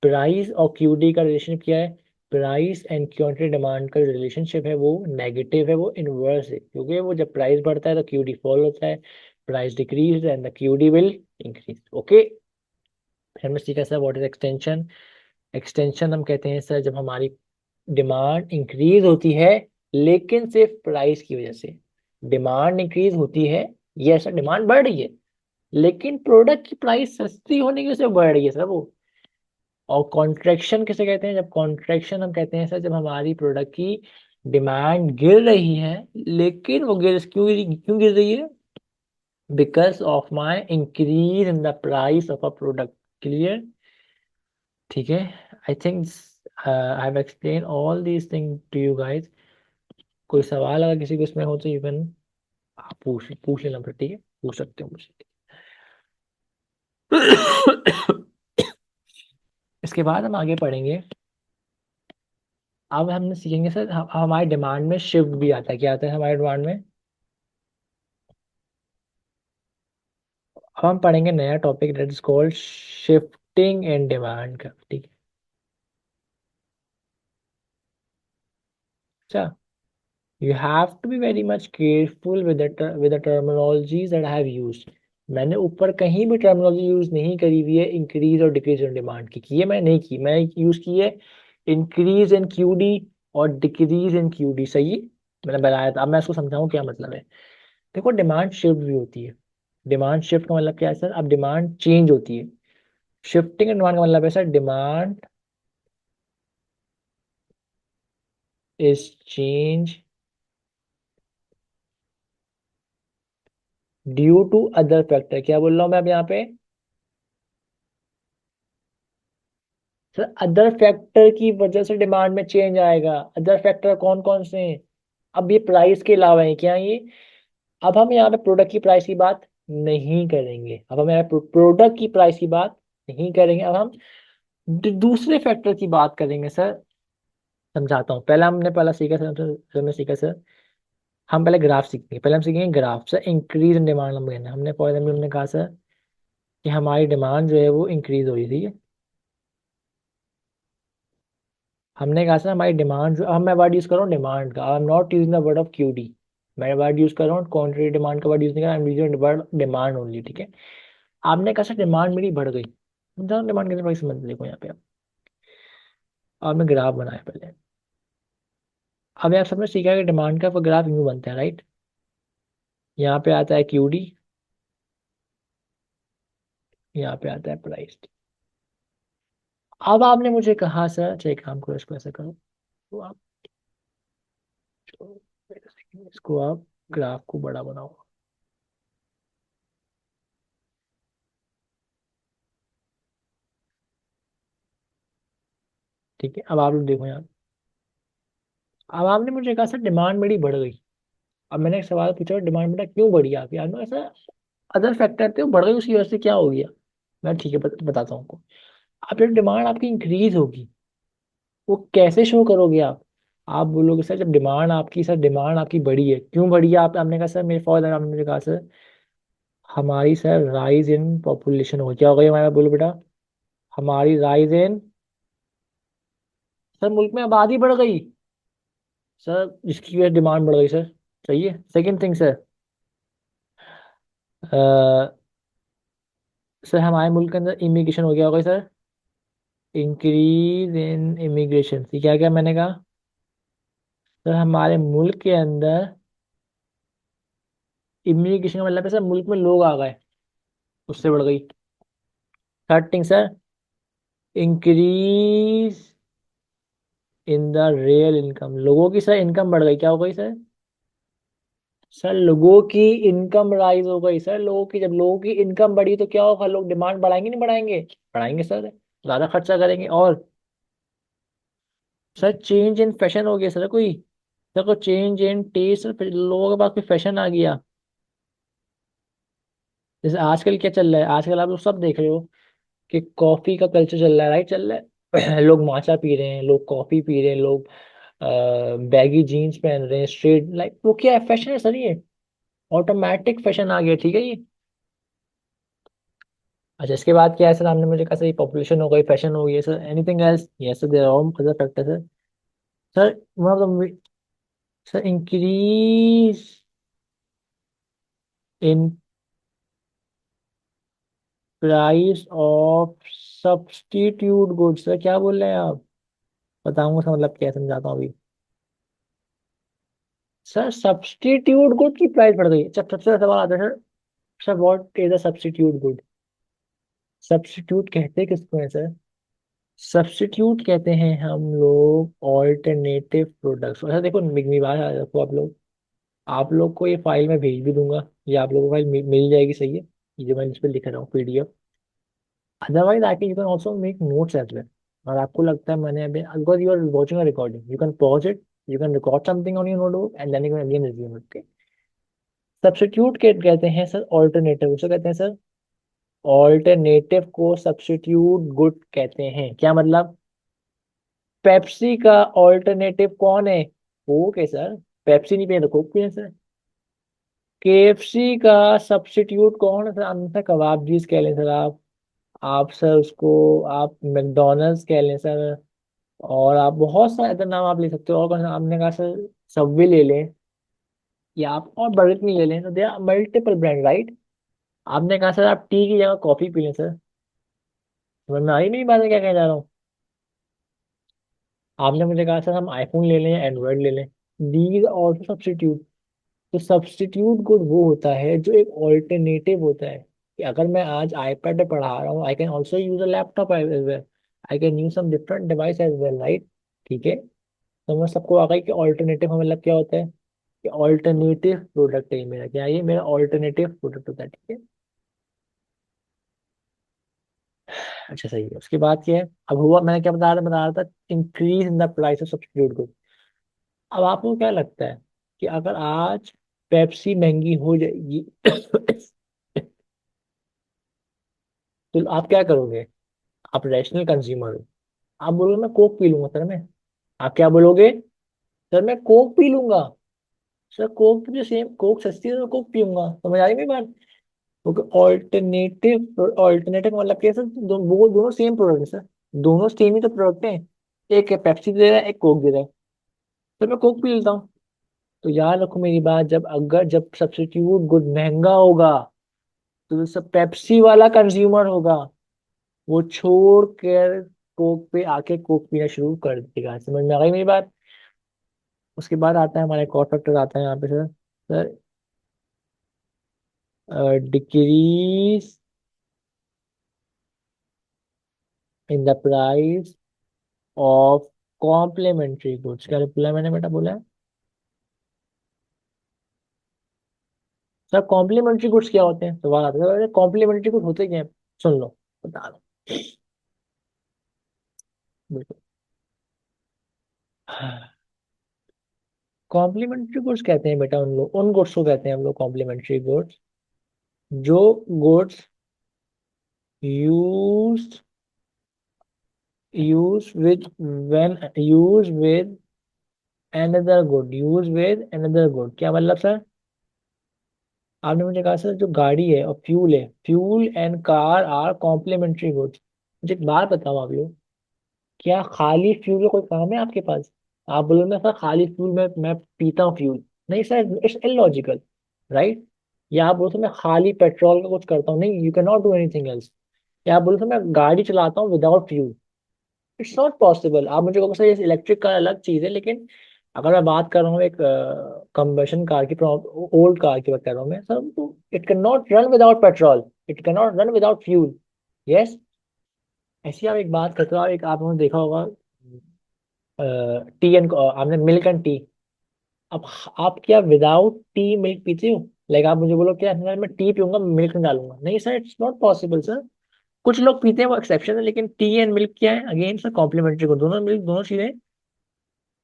Price और क्यूडी का रिलेशनशिप क्या है? प्राइस एंड क्वांटिटी डिमांड का जो रिलेशनशिप है वो नेगेटिव है, वो इनवर्स है, क्योंकि वो जब प्राइस बढ़ता है तो क्यूडी फॉल होता है, price decrease and the QD will increase. Okay, फिर हमने सीखा sir what is extension. Extension हम कहते हैं सर जब हमारी डिमांड इंक्रीज होती है, लेकिन सिर्फ प्राइस की वजह से। डिमांड इंक्रीज होती है, ये सर डिमांड बढ़ रही है, लेकिन प्रोडक्ट की प्राइस सस्ती होने की वजह से बढ़ रही है सर वो। और कॉन्ट्रैक्शन किसे कहते हैं? जब कॉन्ट्रैक्शन हम कहते हैं सर जब हमारी प्रोडक्ट की डिमांड गिर रही है, लेकिन वो क्यों गिर रही है? Because of my increase in the price of a product. Clear? ठीक है, I think I have explain all these thing to you guys. कोई सवाल अगर किसी को इसमें हो तो यू कैन पूछ लेना फिर। ठीक है, पूछ सकते हो मुझसे। इसके बाद हम आगे पढ़ेंगे। अब हमने सीखेंगे सर हमारे डिमांड में शिफ्ट भी आता है। क्या आता है हमारे डिमांड में? अब हम पढ़ेंगे नया topic that is called shifting in demand का। ठीक है, अच्छा, you have to be very much careful with the terminologies that I have used. मैंने ऊपर कहीं भी टर्मिनोलॉजी यूज नहीं करी हुई है इंक्रीज और डिक्रीज इन डिमांड की है? मैं नहीं की, मैं यूज की है इंक्रीज इन क्यूडी और डिक्रीज इन क्यूडी। सही है, मैंने बताया था। अब मैं इसको समझाऊं क्या मतलब है। देखो, डिमांड शिफ्ट भी होती है। डिमांड शिफ्ट का मतलब क्या है सर? अब डिमांड चेंज होती है। शिफ्टिंग इन डिमांड का मतलब है sir demand is change due to other factor. क्या बोल रहा हूं मैं अब यहाँ पे सर? अदर फैक्टर की वजह से डिमांड में चेंज आएगा। अदर फैक्टर कौन कौन से हैं? अब ये प्राइस के अलावा है क्या ये? अब हम यहाँ पे प्रोडक्ट की प्राइस की बात नहीं करेंगे। अब हम यहाँ पे प्रोडक्ट की प्राइस की बात नहीं करेंगे। अब हम दूसरे फैक्टर की बात करेंगे सर। समझाता हूँ। पहला हमने पहला सीखा सर, हमने सीखा सर, हम पहले ग्राफ सीखेंगे। पहले हम सीखेंगे graph sir. Increase in demand हम कहना हमने फॉर एग्जाम्पल हमने कहा सर कि हमारी डिमांड जो है वो इंक्रीज हो रही थी। हमने कहा सर हमारी डिमांड जो, अब मैं वर्ड यूज कर रहा हूँ डिमांड का। I am not using the word of QD. मैं वर्ड यूज कर रहा हूँ क्वांटिटी डिमांड का वर्ड यूज नहीं कर रहा, I am using word demand only. ठीक है, आपने कहा सर डिमांड मेरी बढ़ गई। डिमांड कैसे बढ़ी समझ देखो यहाँ पे। अब आपने ग्राफ बनाया पहले। अब आप सबने सीखा कि डिमांड का ग्राफ यूं बनता है, राइट? यहाँ पे आता है क्यूडी, यहाँ पे आता है प्राइस। अब आपने मुझे कहा सर अच्छा एक काम करो, इसको ऐसा करो, तो आप इसको आप ग्राफ को बड़ा बनाओ। ठीक है, अब आप लोग देखो यहाँ। अब आपने मुझे कहा सर डिमांड मेरी बढ़ गई। अब मैंने एक सवाल पूछा डिमांड बेटा क्यों बढ़ी आपकी? आपने ऐसा अदर फैक्टर थे वो बढ़ गई, उसकी वजह से क्या हो गया? मैं ठीक है बताता हूँ आपको। अब जब डिमांड आपकी इंक्रीज होगी, वो कैसे शो करोगे आप बोलोगे सर जब डिमांड आपकी, सर डिमांड आपकी बढ़ी है, क्यों बढ़ी है? आपने कहा सर मेरे फॉर आपने मुझे कहा सर हमारी सर राइज इन पॉपुलेशन हो, क्या हो गई हमारा? बोलो बेटा, हमारी राइज इन, सर मुल्क में आबादी बढ़ गई सर, जिसकी वजह डिमांड बढ़ गई सर। सही है। सेकंड थिंग सर, सर हमारे मुल्क के अंदर इमिग्रेशन हो गया होगा सर। इंक्रीज इन इमिग्रेशन, क्या क्या मैंने कहा? सर हमारे मुल्क के अंदर इमिग्रेशन का मतलब है सर मुल्क में लोग आ गए, उससे बढ़ गई। Third thing sir, increase in the real income, लोगों की सर इनकम बढ़ गई, क्या हो गई सर? सर लोगों की इनकम राइज हो गई सर, लोगों की, जब लोगों की इनकम बढ़ी तो क्या होगा, लोग डिमांड बढ़ाएंगे नहीं बढ़ाएंगे? बढ़ाएंगे सर, ज्यादा खर्चा करेंगे। और सर चेंज इन फैशन हो गया सर, कोई सर को चेंज इन टेस्ट, लोगों के पास कोई फैशन आ गया। जैसे आजकल क्या चल रहा है, आजकल आप लोग सब देख रहे हो कि कॉफी का कल्चर चल रहा है, राइट, चल रहा है। लोग माचा पी रहे हैं, लोग कॉफी पी रहे हैं, लोग बैगी जीन्स पहन रहे हैं, स्ट्रेट लाइक, वो क्या है, फैशन है सर ये, ऑटोमेटिक फैशन आ गया, ठीक है ये। अच्छा इसके बाद क्या है सर, आपने मुझे कहा सर पॉपुलेशन हो गई, फैशन हो गई है sir, anything else? Yes sir, there are other factor sir. Sir मतलब sir increase in price of substitute goods, sir क्या बोल रहे हैं आप? बताऊंगा सर, मतलब क्या समझाता हूँ अभी। सर सब्स्टिट्यूट गुड की प्राइस बढ़ गई, अच्छा सबसे बड़ा सवाल आता है sir. Sir what is a substitute good? Substitute कहते किसको है सर? सब्स्टिट्यूट कहते हैं हम लोग ऑल्टरनेटिव प्रोडक्ट्स। अच्छा देखो, मिगनी बात रखो आप लोग, आप लोग को ये फाइल मैं भेज भी दूंगा, ये आप लोगों को फाइल मिल जाएगी, सही है, ये जो मैं इस पर लिख रहा हूँ PDF. Otherwise I can you can also make notes as well. और आपको लगता है मैंने अभी, because you are watching a recording, you can pause it, you can record something on your notebook and then you can again resume it. Substitute के कहते हैं sir alternative, उसे कहते हैं सर, ऑल्टरनेटिव को सब्स्टिट्यूट गुड कहते हैं। क्या मतलब? पेप्सी का ऑल्टरनेटिव कौन है? कोक है सर। पेप्सी नहीं पिए तो कोक पिए सर। केएफसी का सब्स्टिट्यूट कौन है सर? अंतर कबाब कह लें सर आप सर उसको, आप मैकडोनल्ड्स कह लें सर, और आप बहुत सारे अदर नाम आप ले सकते हो, और कौन सा आपने कहा सर, सबवे ले लें, या आप और बर्गर किंग ले लें, तो they are multiple brand, right. आपने कहा सर आप टी की जगह कॉफी पी लें सर, समझ में आई मेरी बात है क्या कहना चाह रहा हूँ? आपने मुझे कहा सर हम आईफोन ले लें या एंड्रॉयड ले लें, दीज ऑल्सो सब्स्टिट्यूट। तो सब्स्टिट्यूट गुड वो होता है जो एक ऑल्टरनेटिव होता है, कि अगर मैं आज आईपैड पे पढ़ा रहा हूँ, I can also use a laptop as well, I can use some different device as well, right. ठीक है, तो मैं सबको आ गई कि ऑल्टरनेटिव का मतलब क्या होता है, कि ऑल्टरनेटिव प्रोडक्ट है मेरा, क्या है ये मेरा ऑल्टरनेटिव प्रोडक्ट होता है, ठीक है। अच्छा सही है, उसके बाद क्या है, अब हुआ, मैंने क्या बता रहा था, increase in the price of substitute good. अब आपको क्या लगता है कि अगर आज पेप्सी महंगी हो जाएगी तो आप क्या करोगे? आप रैशनल कंज्यूमर हो, आप बोलोगे मैं कोक पी लूंगा सर मैं। आप क्या बोलोगे? सर मैं कोक पी लूंगा। सर कोक की जो सेम कोक सस्ती है तो मैं कोक पीऊंगा, समझ आ रही मेरी बात? क्योंकि ऑल्टरनेटिव, ऑल्टरनेटिव मतलब क्या है सर, वो दोनों सेम प्रोडक्ट है सर, दोनों सेम ही तो प्रोडक्ट है, एक है पेप्सी दे रहा है, एक कोक दे रहा है, सर मैं कोक पी लेता हूँ। तो याद रखो मेरी बात, जब सब्स्टिट्यूट गुड महंगा होगा, तो जो सब पेप्सी वाला कंज्यूमर होगा, वो छोड़ कर कोक पे आके कोक पीना शुरू कर देगा, समझ में आ गई मेरी बात? उसके बाद आता है हमारा एक और फैक्टर आता है यहाँ पे sir. Sir decrease in the price of complementary goods, क्या बोला मैंने बेटा, बोला है सर कॉम्प्लीमेंट्री गुड्स क्या होते हैं, सवाल आता है कॉम्प्लीमेंट्री गुड होते क्या हैं? सुन लो, बता दो, बिल्कुल। कॉम्प्लीमेंट्री गुड्स कहते हैं बेटा उन गुड्स को कहते हैं हम लोग कॉम्प्लीमेंट्री गुड्स, जो goods use use with when use with another good, क्या मतलब सर? आपने मुझे कहा सर जो गाड़ी है और फ्यूल है, fuel and car are complementary goods. मुझे एक बात बताओ आप लोग, क्या खाली फ्यूल का कोई काम है आपके पास? आप बोलो ना सर खाली फ्यूल में मैं पीता हूँ फ्यूल, नहीं सर, इट्स इलॉजिकल, राइट। या आप बोलो तो मैं खाली पेट्रोल का कुछ करता हूँ, नहीं, you can not do anything else. या आप बोलो तो मैं गाड़ी चलाता हूँ without fuel, it's not possible. आप मुझे कहो सर ये इलेक्ट्रिक कार अलग चीज है, लेकिन अगर मैं बात कर रहा हूँ एक कंबशन कार की, ओल्ड कार की बात कर रहा हूँ मैं सर, तो it can not run without petrol, it can not run without fuel. Yes. ऐसी आप एक बात करते हो, आप एक आपने देखा होगा टी एंड, आपने मिल्क एंड टी। अब आप क्या विदाउट टी मिल्क पीते हो? लाइक आप मुझे बोलो क्या मैं टी पीऊंगा मिल्क नहीं डालूंगा, नहीं sir, it's not possible sir. कुछ लोग पीते हैं, वो एक्सेप्शन है, लेकिन टी एंड मिल्क क्या है अगेन सर, कॉम्प्लीमेंट्री को, दोनों मिल्क दोनों चीजें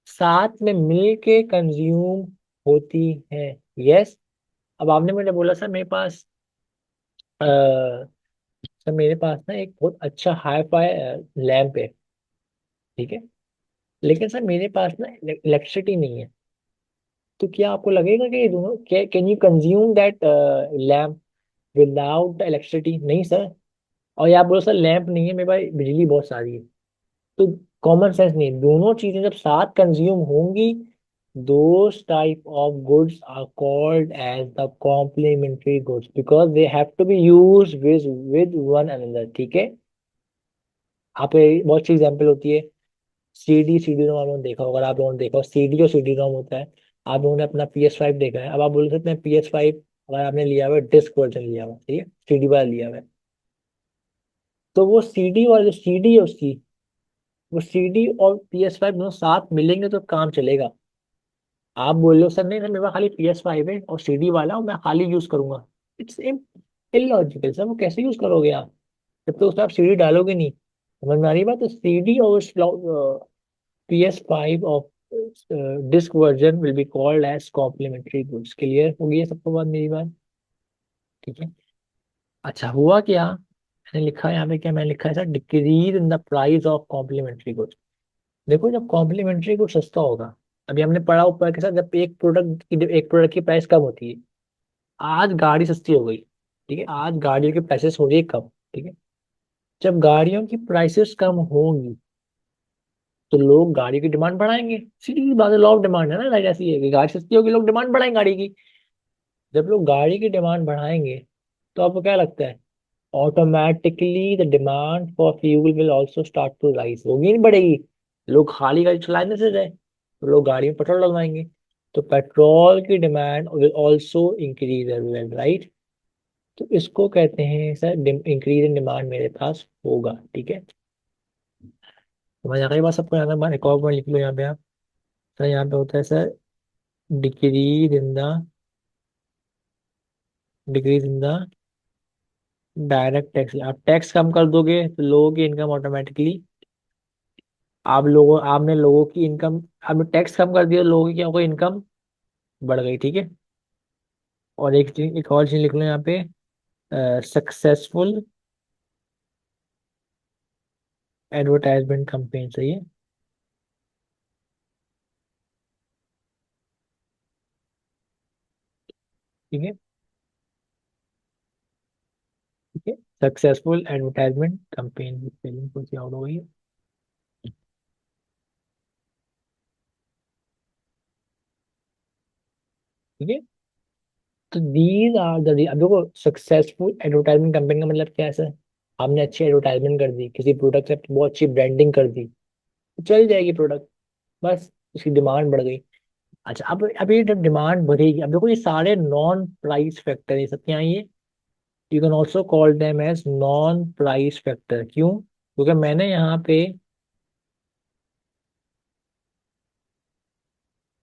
साथ में मिल के कंज्यूम होती है। यस। अब आपने मुझे बोला सर मेरे पास सर मेरे पास ना एक बहुत अच्छा हाई फाई लैम्प है, ठीक है, लेकिन सर मेरे पास ना इलेक्ट्रिसिटी नहीं है। तो क्या आपको लगेगा कि ये दोनों, can you consume that lamp without electricity? नहीं सर। और या आप बोलो सर लैंप नहीं है मेरे पास, बिजली बहुत सारी है। तो कॉमन सेंस नहीं, दोनों चीजें जब साथ कंज्यूम होंगी, those type of goods are called as the complementary goods because they have to be used with one another। ठीक है। आप बहुत सी एग्जाम्पल होती है, सीडी रोम आप लोगों ने देखा होगा, अगर आप लोगों ने देखा हो सीडी और सीडी रोम होता है। आप लोगों ने अपना PS5 देखा है, अब आप बोल सकते हैं PS5 अगर आपने लिया हुआ है डिस्क वर्जन लिया हुआ है, ठीक है, सीडी वाला लिया हुआ है, तो वो सीडी वाला जो सीडी है उसकी, वो सीडी और PS5 दोनों साथ मिलेंगे तो काम चलेगा। आप बोल लो सर नहीं सर मेरे पास खाली PS5 है और सीडी वाला और मैं खाली यूज करूंगा, इट्स इलॉजिकल सर। वो कैसे यूज करोगे आप जब तो उसमें आप सीडी डालोगे नहीं? समझ में आ रही बात? तो सीडी और PS5 of disc version will be called as complementary goods. Clear होगी ये सबको बात, मेरी बात? ठीक है। अच्छा हुआ क्या, मैंने लिखा है यहाँ पे, क्या मैंने लिखा है sir, decrease in the price of complementary goods. देखो जब कॉम्प्लीमेंट्री गुड सस्ता होगा, अभी हमने पढ़ा ऊपर के साथ, जब एक प्रोडक्ट की प्राइस कम होती है, आज गाड़ी सस्ती हो गई, ठीक है, आज गाड़ियों की प्राइसेस हो रही है कम, ठीक है, जब गाड़ियों की प्राइसेस कम होंगी तो लोग गाड़ी की डिमांड बढ़ाएंगे, सीधी सी बात है, लॉ ऑफ डिमांड है ना, लाइक ऐसी है कि गाड़ी सस्ती होगी लोग डिमांड बढ़ाएंगे गाड़ी की। जब लोग गाड़ी की डिमांड बढ़ाएंगे तो आपको क्या लगता है, automatically the demand for fuel will also start to rise, होगी नहीं बढ़ेगी? लोग खाली गाड़ी चलाने से रहे तो लोग गाड़ी में पेट्रोल डलवाएंगे, तो पेट्रोल की demand will also increase as well, right? तो इसको कहते हैं सर इंक्रीज इन डिमांड मेरे पास होगा, ठीक है। समझ आ गई बात सबको? यहाँ पे एक और पॉइंट लिख लो यहाँ पे आप, सर यहाँ पे होता है sir decrease in the decrease in the direct tax. आप टैक्स कम कर दोगे तो लोगों की इनकम ऑटोमेटिकली, आपने लोगों की इनकम, आपने टैक्स कम कर दिया, लोगों की क्या हो गई, इनकम बढ़ गई, ठीक है। और एक चीज, एक और चीज लिख लो यहाँ पे, सक्सेसफुल एडवर्टाइजमेंट कैंपेन, सही है, ठीक है, ठीक है, सक्सेसफुल एडवर्टाइजमेंट कैंपेन की स्पेलिंग कुछ आउट हो गई है, ठीक है। तो दीज आर द, अब देखो सक्सेसफुल एडवर्टाइजमेंट कैंपेन का मतलब क्या है सर, आपने अच्छी एडवर्टाइजमेंट कर दी किसी प्रोडक्ट से, बहुत अच्छी ब्रांडिंग कर दी, तो चल जाएगी प्रोडक्ट, बस उसकी डिमांड बढ़ गई। अच्छा अब ये जब डिमांड बढ़ेगी, अब देखो ये सारे नॉन प्राइस फैक्टर, ये सब क्या है ये, you can also call them as non price factor. क्यों? क्योंकि मैंने यहाँ पे,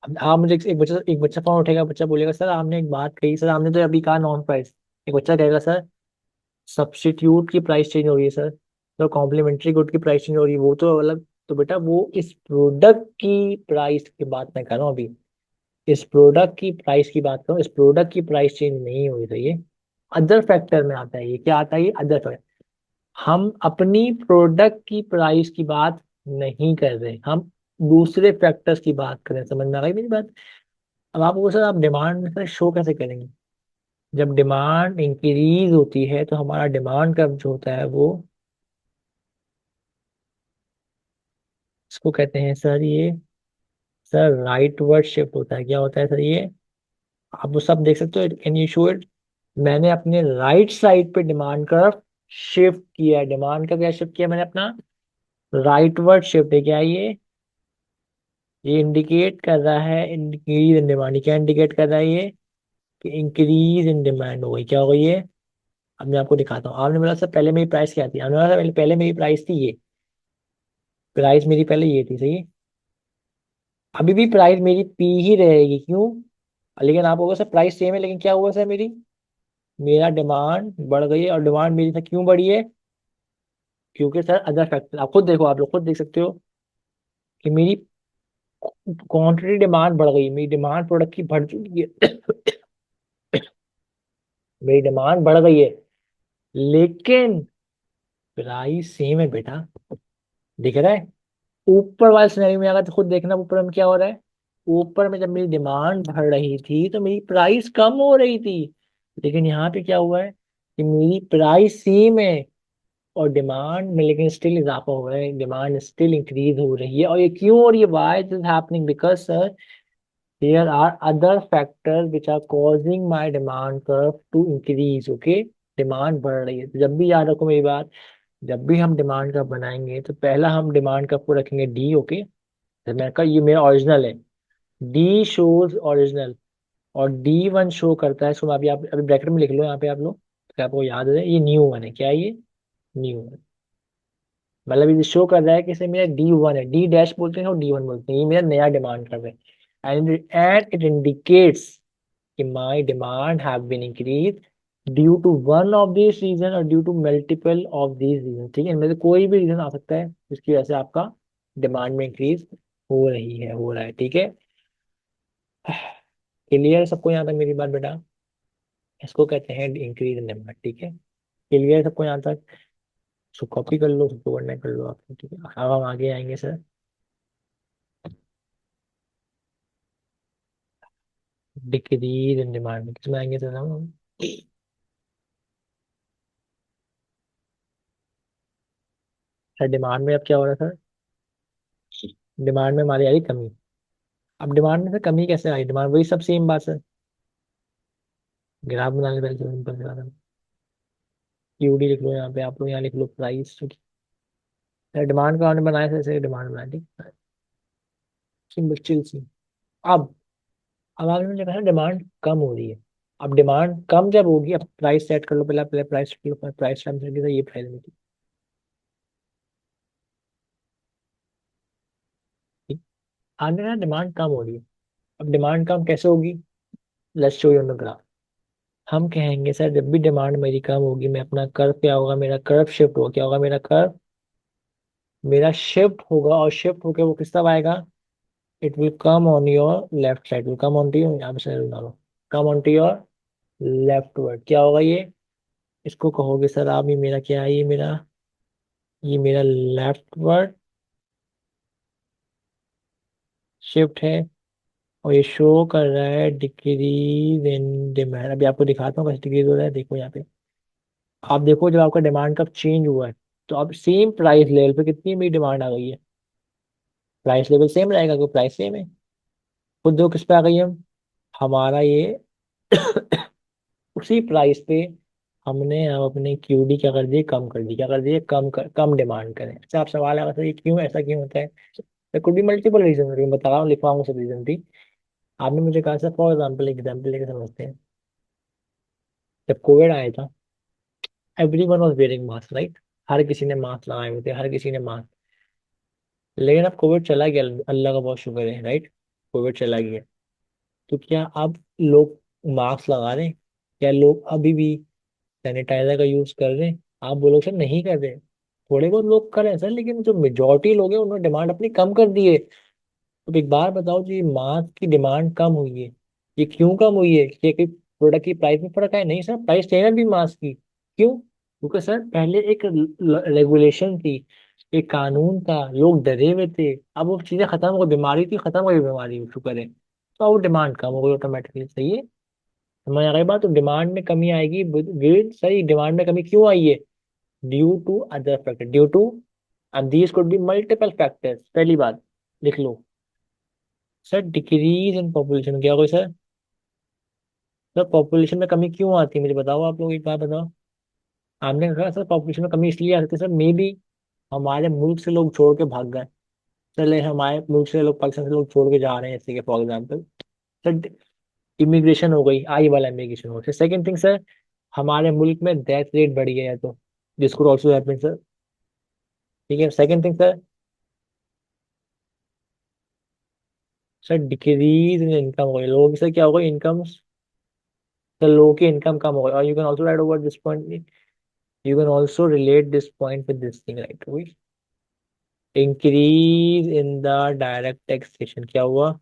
अब आप मुझे एक बच्चा फोन उठेगा, बच्चा बोलेगा सर आपने एक बात कही, सर आपने तो अभी कहा नॉन प्राइस। एक बच्चा कहेगा सर सब्स्टिट्यूट की प्राइस चेंज हो रही है सर, तो कॉम्प्लीमेंट्री गुड की प्राइस चेंज हो रही है, वो तो अलग। तो बेटा वो इस प्रोडक्ट की प्राइस की बात मैं कर रहा हूँ अभी, इस प्रोडक्ट की प्राइस की बात करूँ, इस प्रोडक्ट की प्राइस चेंज नहीं हुई, तो ये अदर फैक्टर में आता है। ये क्या आता है, ये अदर फैक्टर। हम अपनी प्रोडक्ट की प्राइस की बात नहीं कर रहे, हम दूसरे फैक्टर्स की बात कर रहे हैं। समझ में आ गई मेरी बात? अब आपको सर आप डिमांड में सर शो कैसे करेंगे, जब डिमांड इंक्रीज होती है तो हमारा डिमांड का जो होता है वो, इसको कहते हैं सर ये, सर राइट वर्ड शिफ्ट होता है। क्या होता है सर ये, आप वो सब देख सकते हो, कैन यू शो इट? मैंने अपने राइट साइड पे डिमांड का शिफ्ट किया है, डिमांड का क्या शिफ्ट किया मैंने अपना राइटवर्ड शिफ्ट है क्या ये इंडिकेट कर रहा है इंक्रीज इन डिमांड। क्या इंडिकेट कर रहा है ये कि इंक्रीज इन डिमांड हो गई। क्या हो गई है? अब मैं आपको दिखाता हूँ। आपने बोला सर पहले मेरी प्राइस क्या थी? आपने बोला सर पहले मेरी प्राइस थी ये, प्राइस मेरी पहले ये थी, सही है। अभी भी प्राइस मेरी पी ही रहेगी, क्यों? लेकिन आप होगा सर प्राइस सेम है, लेकिन क्या हुआ सर मेरा डिमांड बढ़ गई है। और डिमांड मेरी सर क्यों बढ़ी है? क्योंकि सर अदर फैक्टर, आप खुद देखो, आप लोग खुद देख सकते हो कि मेरी क्वांटिटी डिमांड बढ़ गई, मेरी डिमांड प्रोडक्ट की बढ़ चुकी है। मेरी डिमांड बढ़ गई है, लेकिन प्राइस सेम है बेटा। दिख रहा है? ऊपर वाले सिनेरियो में अगर तो खुद देखना, ऊपर में क्या हो रहा है? ऊपर में जब मेरी डिमांड बढ़ रही थी तो मेरी प्राइस कम हो रही थी, लेकिन यहाँ पे क्या हुआ है कि मेरी प्राइस सेम है और डिमांड में लेकिन स्टिल इजाफा हो रहा है, डिमांड स्टिल इंक्रीज हो रही है। और ये क्यों? और ये why it is happening? Because sir there are other factors which are causing my demand curve to increase. Okay, demand बढ़ रही है। तो जब भी याद रखो मेरी बात, जब भी हम डिमांड कर्व बनाएंगे तो पहला हम डिमांड कर्व को रखेंगे डी। ओके, तो मैंने कहा ये मेरा ओरिजिनल है, डी शोज ओरिजिनल, और डी वन शो करता है इसको। अभी आप अभी ब्रैकेट में लिख लो यहाँ पे आप लोग, तो आपको याद है ये न्यू वन है। क्या है ये? New one. मतलब ये शो कर रहा है कि इसे मेरा डी वन है, डी डैश बोलते हैं और डी वन बोलते हैं, ये मेरा नया डिमांड कर रहा है। एंड इट इंडिकेट्स कि my demand have been increase due to one of this reason और due to multiple of these reason. ठीक है, इनमें से कोई भी रीजन आ सकता है जिसकी वजह से आपका डिमांड में इंक्रीज हो रही है, हो रहा है। ठीक है, क्लियर सबको यहाँ तक मेरी बात बेटा? इसको कहते हैं इंक्रीज इन डिमांड। ठीक है, क्लियर सबको यहाँ तक? सो कॉपी कर लो, सबको करना कर लो आप। ठीक है, अब हम आगे आएंगे सर। डिक्रीज इन डिमांड में किसमें आएंगे सर हम? सर डिमांड में अब क्या हो रहा है सर? डिमांड में हमारी आई कमी। अब डिमांड में से कमी कैसे आई? डिमांड वही सब सेम बात सर। ग्राफ बनाने पहले तो सिंपल सी बात है। क्यूडी लिख लो यहाँ पे, आप लोग यहाँ लिख लो प्राइस। सर डिमांड का हमने बनाया सर, ऐसे डिमांड बनाया, ठीक है? सिंपल चिल सी। अब अब आपने मुझे कहा डिमांड कम हो रही है। अब डिमांड कम जब होगी, अब प्राइस सेट कर लो, पहले पहले प्राइस सेट कर लो। प्राइस टाइम सेट ये प्राइस में थी, ठीक। आगे ना डिमांड कम हो रही है। अब डिमांड कम कैसे होगी? Let's show you on the graph. हम कहेंगे सर जब भी डिमांड मेरी कम होगी, मैं अपना कर्व क्या होगा? मेरा कर्व शिफ्ट होगा। क्या होगा मेरा कर्व? मेरा शिफ्ट होगा, और शिफ्ट होके वो किस तरफ आएगा? It will come on your left side, will come on to your, यहाँ पे साइड डालो, come on to your leftward. क्या होगा ये? इसको कहोगे सर आप, ये मेरा क्या है? ये मेरा लेफ्ट वर्ड शिफ्ट है, और ये शो कर रहा है डिक्रीज इन डिमांड। अभी आपको दिखाता हूँ कैसे डिक्रीज हो रहा है। देखो यहाँ पे, आप देखो जब आपका डिमांड कब चेंज हुआ है, तो अब सेम प्राइस लेवल पे कितनी मेरी डिमांड आ गई है? प्राइस लेवल सेम रहेगा क्योंकि प्राइस सेम है। खुद देखो किस पे आ गई हम, हमारा ये उसी प्राइस पे हमने अब अपने क्यूडी क्या कर दिए? कम कर दी। क्या कर दिए? कम डिमांड करें। अच्छा, आप सवाल आया था ये क्यों, ऐसा क्यों होता है? there could be multiple reasons, मैं बता रहा हूँ, लिखवाऊंगा सब रीजन भी। आपने मुझे कहा था फॉर एग्जाम्पल, एग्जाम्पल लेके समझते हैं। जब कोविड आया था, everyone was wearing mask, right? हर किसी ने मास्क लगाए हुए थे, हर किसी ने मास्क। लेकिन अब कोविड चला गया, अल्लाह का बहुत शुक्र है, राइट? कोविड चला गया, तो क्या अब लोग मास्क लगा रहे हैं? क्या लोग अभी भी सैनिटाइजर का यूज कर रहे हैं? आप बोलोगे सर नहीं कर रहे। थोड़े बहुत लोग कर रहे हैं सर, लेकिन जो मेजोरिटी लोग हैं उन्होंने डिमांड अपनी कम कर दी है। तो एक बार बताओ जी, मास्क की डिमांड कम हुई है, ये क्यों कम हुई है? ये कि प्रोडक्ट की प्राइस में फर्क है? नहीं सर, प्राइस सेम है भी मास्क की। क्यों? क्योंकि सर पहले एक रेगुलेशन थी, एक कानून था, लोग डरे हुए थे। अब वो चीजें खत्म हो गई, बीमारी थी खत्म हो गई, बीमारी शुक्र है। तो अब वो डिमांड कम हो गई ऑटोमेटिकली, सही है। समझ आ रही बात? तो डिमांड में कमी आएगी सही। डिमांड में कमी क्यों आई है? Due to other factor, due to, and these could be multiple factors. पहली बात लिख लो सर, डिक्रीज इन पॉपुलेशन। क्या होगा सर? सर पॉपुलेशन में कमी क्यों आती है मुझे बताओ, आप लोग एक बात बताओ। आपने कहा सर पॉपुलेशन में कमी इसलिए आ सकती है सर, मे बी हमारे मुल्क से लोग छोड़ के भाग गए। चले हमारे मुल्क से लोग, पाकिस्तान से लोग छोड़ के जा रहे हैं, जैसे कि फॉर एग्जाम्पल सर, इमिग्रेशन हो गई, आई वाला इमिग्रेशन हो गया। सेकंड थिंग सर, हमारे मुल्क में डेथ रेट बढ़ गया है, तो this could also happen sir. ठीक है, second thing sir, sir decrease इन इनकम हो गई लोगों की। सर क्या होगा, इनकम, सर लोगों की इनकम कम हो गई। और you can also right over this point, you can also relate this point with this thing, right. Increase in the direct taxation, क्या हुआ,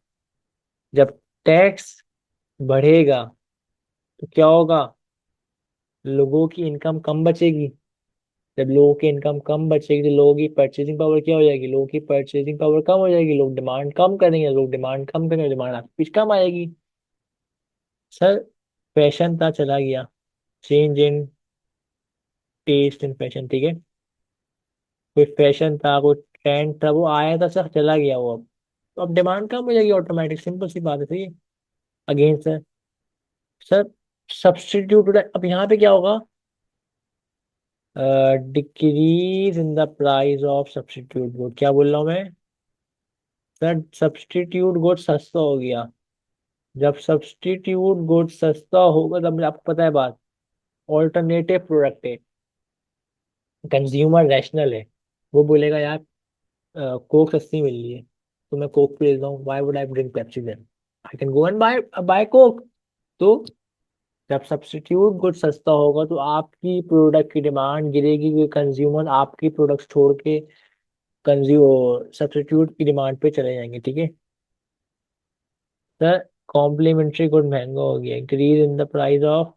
जब टैक्स बढ़ेगा तो क्या होगा, लोगों की इनकम कम बचेगी। जब लोगों की इनकम कम बचेगी तो लोगों की परचेजिंग पावर क्या हो जाएगी, लोगों की परचेजिंग पावर कम हो जाएगी, लोग डिमांड कम करेंगे, लोग डिमांड कम करेंगे, डिमांड आपकी कुछ कम आएगी। सर फैशन था चला गया, change in taste in fashion, ठीक है। कोई फैशन था, कोई ट्रेंड था, वो आया था सर, चला गया वो। अब डिमांड कम हो जाएगी ऑटोमेटिक, सिंपल सी बात है, सही है। अगेन सर, सर सब्सटीट्यूट, अब यहाँ पे क्या होगा, decrease in the price of substitute good, क्या बोल रहा हूँ मैं सर, सब्सटीट्यूट गुड सस्ता हो गया। जब सब्सटीट्यूट गुड सस्ता होगा तब आपको पता है बात, ऑल्टरनेटिव प्रोडक्ट है, कंज्यूमर रैशनल है, वो बोलेगा यार कोक सस्ती मिल रही है तो मैं कोक पे लेता हूँ, why would I drink Pepsi then, I can go and buy buy Coke. तो जब सब्स्टिट्यूट गुड सस्ता होगा तो आपकी प्रोडक्ट की डिमांड गिरेगी, क्योंकि कंज्यूमर आपकी प्रोडक्ट्स छोड़ के कंज्यूम सब्स्टिट्यूट की डिमांड पे चले जाएंगे, ठीक है। सर कॉम्प्लीमेंट्री गुड महंगा हो गया, increase in the price of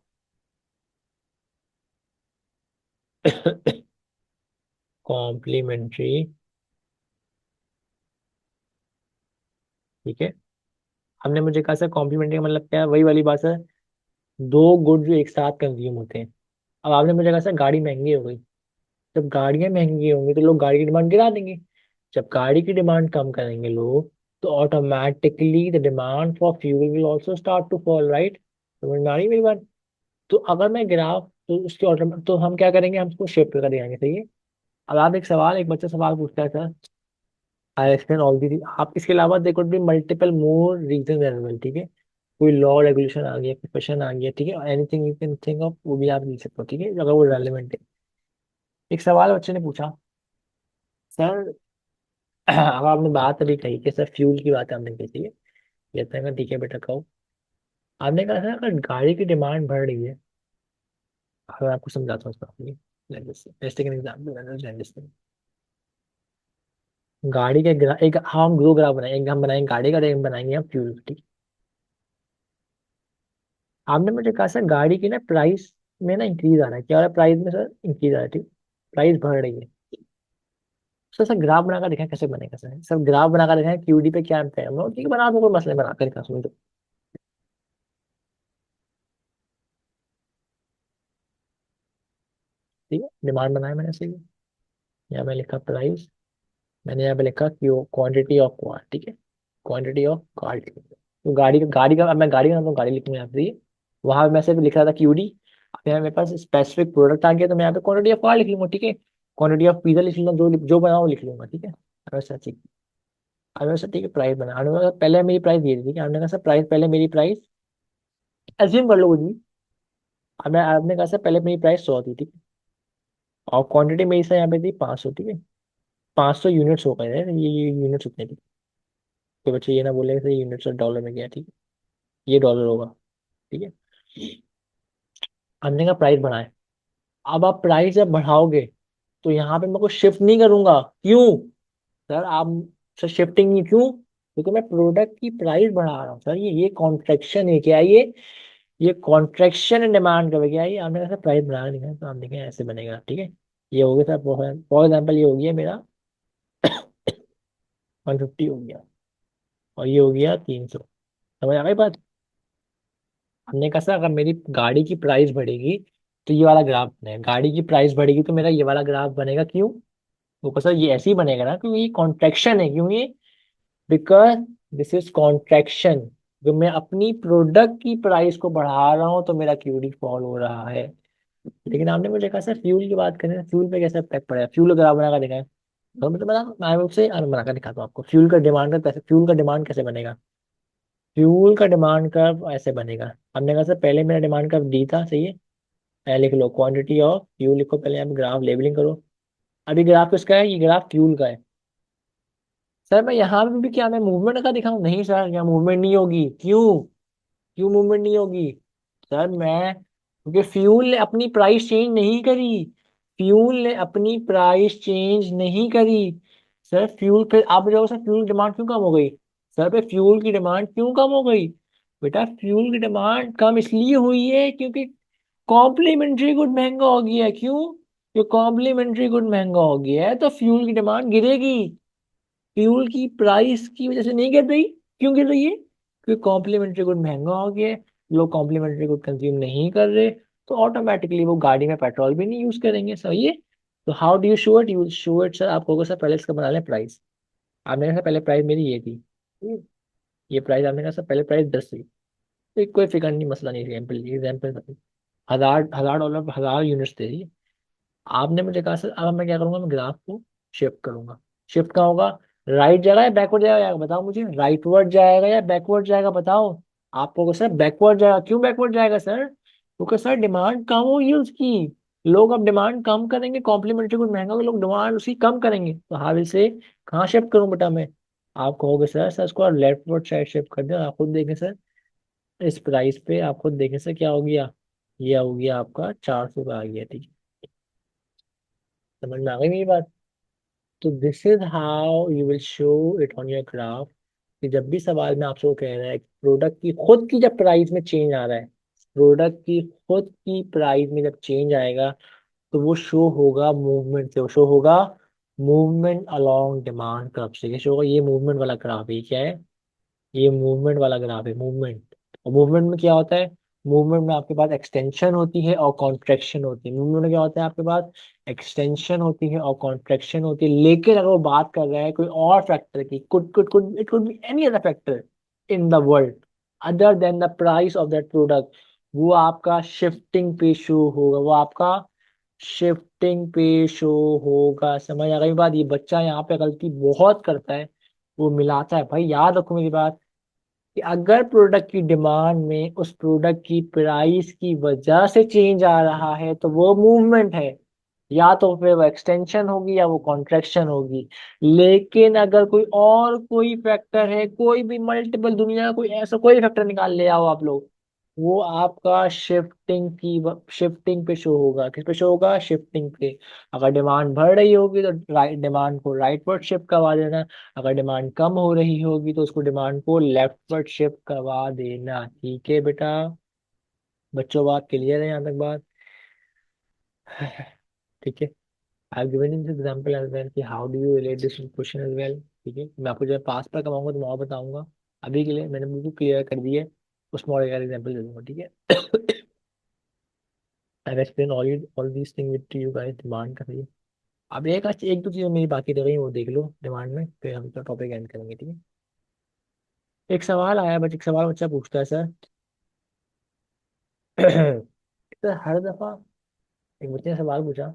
complementary, ठीक है। हमने मुझे कहा सर कॉम्प्लीमेंट्री का मतलब क्या है, वही वाली बात है, दो गुड जो एक साथ कंज्यूम होते हैं। अब आपने मुझे कहा सर गाड़ी महंगी हो गई, जब गाड़ियां महंगी होंगी तो लोग गाड़ी की डिमांड गिरा देंगे। जब गाड़ी की डिमांड कम करेंगे लोग, तो automatically the demand for fuel will also start to fall, right. समझ में आ रही है मेरी बात। तो अगर मैं ग्राफ, तो उसके ऑटो, तो हम क्या करेंगे, हम उसको शिफ्ट कर देंगे, सही है। अब आप एक सवाल, एक बच्चा सवाल पूछता है sir, I explain all the, आप इसके अलावा देखो भी multiple more reason as well, ठीक है। कोई लॉ रेगुलेशन आ गया, प्रोफेशन आ गया, ठीक है, anything you can think of, वो भी आप लिख सकते हो, ठीक है, अगर वो रेलिवेंट है। एक सवाल बच्चे ने पूछा, सर अब आपने बात अभी कही कि सर फ्यूल की बात आपने की थी, कहते हैं ठीक है बेटा कहो। आपने कहा सर अगर गाड़ी की डिमांड बढ़ रही है, अगर आपको समझाता हूँ properly, let's take an example. गाड़ी के एक हम दो ग्राफ बनाए, एक हम बनाएंगे गाड़ी का, एक हम बनाएंगे हम फ्यूल, ठीक। आपने मुझे कहा सर गाड़ी की ना प्राइस में ना इंक्रीज आ रहा है, क्या हो रहा है प्राइस में सर, इंक्रीज आ रहा है, ठीक। प्राइस बढ़ रही है। सर सर ग्राफ बनाकर दिखाएं कैसे बनेगा, सर सर ग्राफ बनाकर दिखाएं क्यूडी पे क्या है हम लोग, ठीक है, बना दो, कोई मसले बनाकर दिखा समझो। ठीक है, डिमांड बनाया मैंने सही, यहाँ मैं लिखा प्राइस, मैंने यहाँ पे लिखा क्यू क्वांटिटी ऑफ क्वार, ठीक है, क्वांटिटी ऑफ कार। तो गाड़ी का अब मैं गाड़ी का नाम तो गाड़ी लिखूंगा यहाँ पे, वहां मैं सिर्फ लिख रहा था क्यूडी। अब यहाँ मेरे पास स्पेसिफिक प्रोडक्ट आ गया तो मैं यहाँ पे क्वांटिटी ऑफ कार लिख लूंगा, ठीक है। क्वांटिटी ऑफ पिज्जा लिख लूंगा, जो जो बनाऊँ लिख लूंगा, ठीक है। अगर सर ठीक, अगर सर ठीक है, प्राइस बना, हमने कहा पहले मेरी प्राइस ये थी, ठीक है, हमने कहा सर प्राइस, पहले मेरी प्राइस एज्यूम कर लो कुछ भी। हमने आपने कहा सर पहले मेरी प्राइस 100 थी, ठीक है, और क्वांटिटी मेरी सर यहाँ पे थी 500, ठीक है। 500 यूनिट्स हो गए हैं, ये यूनिट्स उतने थे। तो बच्चे ये ना बोले कि यूनिट्स और डॉलर में गया, ठीक है, ये डॉलर होगा, ठीक है। हमने का प्राइस बढ़ाए, अब आप प्राइस जब बढ़ाओगे तो यहाँ पे मैं कुछ शिफ्ट नहीं करूंगा, क्यों सर आप, सर शिफ्टिंग नहीं क्यों, क्योंकि मैं प्रोडक्ट की प्राइस बढ़ा रहा हूँ सर, ये कॉन्ट्रैक्शन है क्या, ये कॉन्ट्रैक्शन इन डिमांड का क्या है, ये हमने कैसे प्राइस बढ़ा दिखा है, तो हम देखें ऐसे बनेगा, ठीक है। ये हो गया सर, फॉर एग्जाम्पल ये हो गया मेरा 150 हो गया, और ये हो गया 300। समझ आ गई बात। हमने कहा सर अगर मेरी गाड़ी की प्राइस बढ़ेगी तो ये वाला ग्राफ बनेगा, गाड़ी की प्राइस बढ़ेगी तो मेरा ये वाला ग्राफ बनेगा, क्यों, वो कहा सर ये ऐसे ही बनेगा ना, क्योंकि ये कॉन्ट्रैक्शन है, क्यों ये, बिकॉज दिस इज कॉन्ट्रैक्शन, जो मैं अपनी प्रोडक्ट की प्राइस को बढ़ा रहा हूँ तो मेरा क्यूडी फॉल हो रहा है। लेकिन आपने मुझे कहा सर फ्यूल की बात करें, फ्यूल पे कैसे इफेक्ट पड़ेगा, फ्यूल ग्राफ बना कर दिखाएं। तो मतलब मैं उससे बना कर दिखाता हूँ आपको। फ्यूल का डिमांड का कैसे, फ्यूल का डिमांड कैसे बनेगा। फ्यूल का डिमांड कर्व ऐसे बनेगा। हमने कहा सर पहले मेरा डिमांड कर्व डी था, सही है। लिख लो क्वांटिटी ऑफ फ्यूल, लिखो पहले, आप ग्राफ लेबलिंग करो। अभी ग्राफ किसका है, ये ग्राफ फ्यूल का है। सर मैं यहाँ पे भी क्या मैं मूवमेंट का दिखाऊं, नहीं सर यहाँ मूवमेंट नहीं होगी, क्यों, क्यों मूवमेंट नहीं होगी। सर मैं, क्योंकि फ्यूल ने अपनी प्राइस चेंज नहीं करी, फ्यूल ने अपनी प्राइस चेंज नहीं करी। सर फ्यूल, फिर आप जाओ सर फ्यूल डिमांड क्यों कम हो गई। सर पे फ्यूल की डिमांड क्यों कम हो गई। बेटा फ्यूल की डिमांड कम इसलिए हुई है क्योंकि कॉम्प्लीमेंट्री गुड महंगा हो गया है। क्यों, जो कॉम्प्लीमेंट्री गुड महंगा हो गया है तो फ्यूल की डिमांड गिरेगी। फ्यूल की प्राइस की वजह से नहीं गिर रही। क्यों गिर रही है, क्योंकि कॉम्प्लीमेंट्री गुड महंगा हो गया है। लोग कॉम्प्लीमेंट्री गुड कंज्यूम नहीं कर रहे, तो ऑटोमेटिकली वो गाड़ी में पेट्रोल भी नहीं यूज करेंगे, सही है। तो how do you show it, you show it sir, आप कहोगे सर पहले इसका बना लें प्राइस। आपने कहा सर पहले प्राइस मेरी ये थी, ये प्राइस आपने कहा सर पहले प्राइस 10 थी। तो कोई फिक्र नहीं, मसला नहीं, एग्जाम्पल एग्जाम्पल, 1000 यूनिट्स दे रही है। आपने मुझे कहा सर अब मैं क्या करूंगा, मैं ग्राफ को शिफ्ट करूंगा। शिफ्ट कहाँ होगा, राइट जाएगा या बैकवर्ड जाएगा, बताओ मुझे, राइटवर्ड जाएगा या बैकवर्ड जाएगा बताओ। आपको सर बैकवर्ड जाएगा, क्यों बैकवर्ड जाएगा सर, क्योंकि सर डिमांड कम होगी उसकी। लोग अब डिमांड कम करेंगे, कॉम्प्लीमेंट्री कुछ महंगा होगा, लोग डिमांड उसकी कम करेंगे, तो हाविल से कहाँ शिफ्ट करूं बेटा मैं। आप कहोगे सर सर इसको लेफ्टवर्ड साइड शिफ्ट कर दो, आप खुद देखें सर, इस प्राइस पे आप खुद देखें सर क्या हो गया, ये हो गया आपका 400 का आ गया, ठीक है। समझ में आ गई मेरी बात। तो this is how you will show it on your graph, कि जब भी सवाल में आपसे वो कह रहा है प्रोडक्ट की खुद की जब प्राइस में चेंज आ रहा है, प्रोडक्ट की खुद की प्राइस में जब चेंज आएगा, तो वो शो होगा मूवमेंट से, वो शो होगा मूवमेंट अलोंग डिमांड कर्व से। ये शो होगा, ये मूवमेंट वाला ग्राफ है, ये क्या है, ये मूवमेंट वाला ग्राफ है, मूवमेंट। और मूवमेंट में क्या होता है, मूवमेंट में आपके पास एक्सटेंशन होती है और कॉन्ट्रैक्शन होती है। मूवमेंट में क्या होता है, आपके पास एक्सटेंशन होती है और कॉन्ट्रैक्शन होती है, लेकिन अगर वो बात कर रहा है कोई और फैक्टर की, could it could be any other factor in the world other than the price of that product, वो आपका शिफ्टिंग पे शो होगा, वो आपका शिफ्टिंग पे शो होगा। समझ आ गई बात, ये बच्चा यहाँ पे गलती बहुत करता है, वो मिलाता है। भाई याद रखो मेरी बात, कि अगर प्रोडक्ट की डिमांड में उस प्रोडक्ट की प्राइस की वजह से चेंज आ रहा है तो वो मूवमेंट है, या तो फिर वो एक्सटेंशन होगी या वो कॉन्ट्रैक्शन होगी। लेकिन अगर कोई और कोई फैक्टर है, कोई भी मल्टीपल, दुनिया का कोई ऐसा कोई फैक्टर निकाल ले आओ आप लोग, वो आपका शिफ्टिंग पे शो होगा। किस पे शो होगा, शिफ्टिंग पे। अगर डिमांड बढ़ रही होगी तो राइट डिमांड को राइटवर्ड शिफ्ट करवा देना, अगर डिमांड कम हो रही होगी तो उसको डिमांड को लेफ्टवर्ड शिफ्ट करवा देना, ठीक है बेटा। बच्चों बात क्लियर है यहाँ तक बात। ठीक है। I have given in this example as well कि how do you relate this question as well, ठीक है। मैं आपको जब पास पर कमाऊंगा तो मैं और बताऊंगा, अभी के लिए मैंने बिल्कुल क्लियर कर दिया है। उस मॉडल का एग्जांपल दे दूंगा, ठीक है। I have explain all this thing with you guys, demand का, सही है। अब एक दो चीजें मेरी बाकी रह गई, वो देख लो डिमांड में, फिर हम तो टॉपिक एंड करेंगे, ठीक है। एक सवाल आया, बच्चे, एक सवाल बच्चा पूछता है सर, सर हर दफा, एक बच्चे ने सवाल पूछा,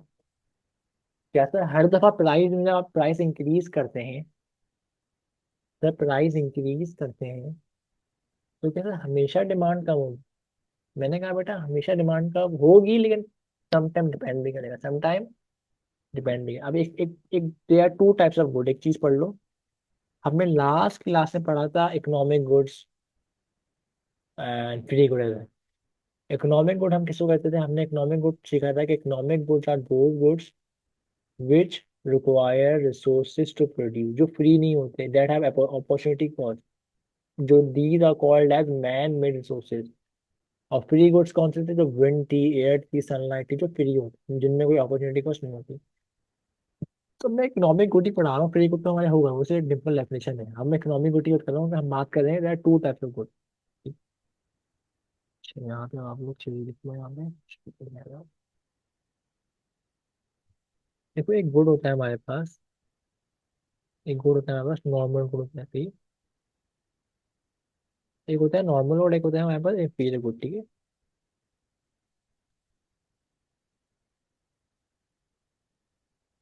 क्या सर हर दफा प्राइस में जब आप प्राइस इंक्रीज करते हैं, सर प्राइस इंक्रीज करते हैं तो क्या सर हमेशा डिमांड कम होगी। मैंने कहा बेटा हमेशा डिमांड कम होगी, लेकिन समटाइम डिपेंड भी करेगा, समटाइम डिपेंड भी। अब एक एक there are two types of good, एक चीज पढ़ लो, हमने लास्ट क्लास में पढ़ा था economic goods and free goods. Economic good हम किसको कहते थे, हमने इकोनॉमिक गुड सीखा था कि economic goods are those goods which require resources to produce, जो फ्री नहीं होते, दैट हैव अपॉर्चुनिटी कॉस्ट, जो these are called as man made resources. और फ्री गुड्स कौन से थे, जो विंड थी, एयर थी, सनलाइट थी, जो फ्री होती, जिनमें कोई अपॉर्चुनिटी कॉस्ट नहीं होती। तो मैं इकोनॉमिक गुड ही पढ़ा रहा हूँ, फ्री गुड तो हमारे होगा, वो सिर्फ डिफरेंट डेफिनेशन है। हम इकोनॉमिक गुड की बात कर रहा हूँ, हम बात कर रहे हैं टू टाइप्स ऑफ गुड। यहाँ पे आप लोग चलिए लिखो, यहाँ पे देखो, एक गुड होता है हमारे पास, एक गुड होता है हमारे पास, नॉर्मल गुड होता है, ठीक। एक होता है नॉर्मल गुड, एक होता है हमारे पास एक पीले गुड, ठीक है।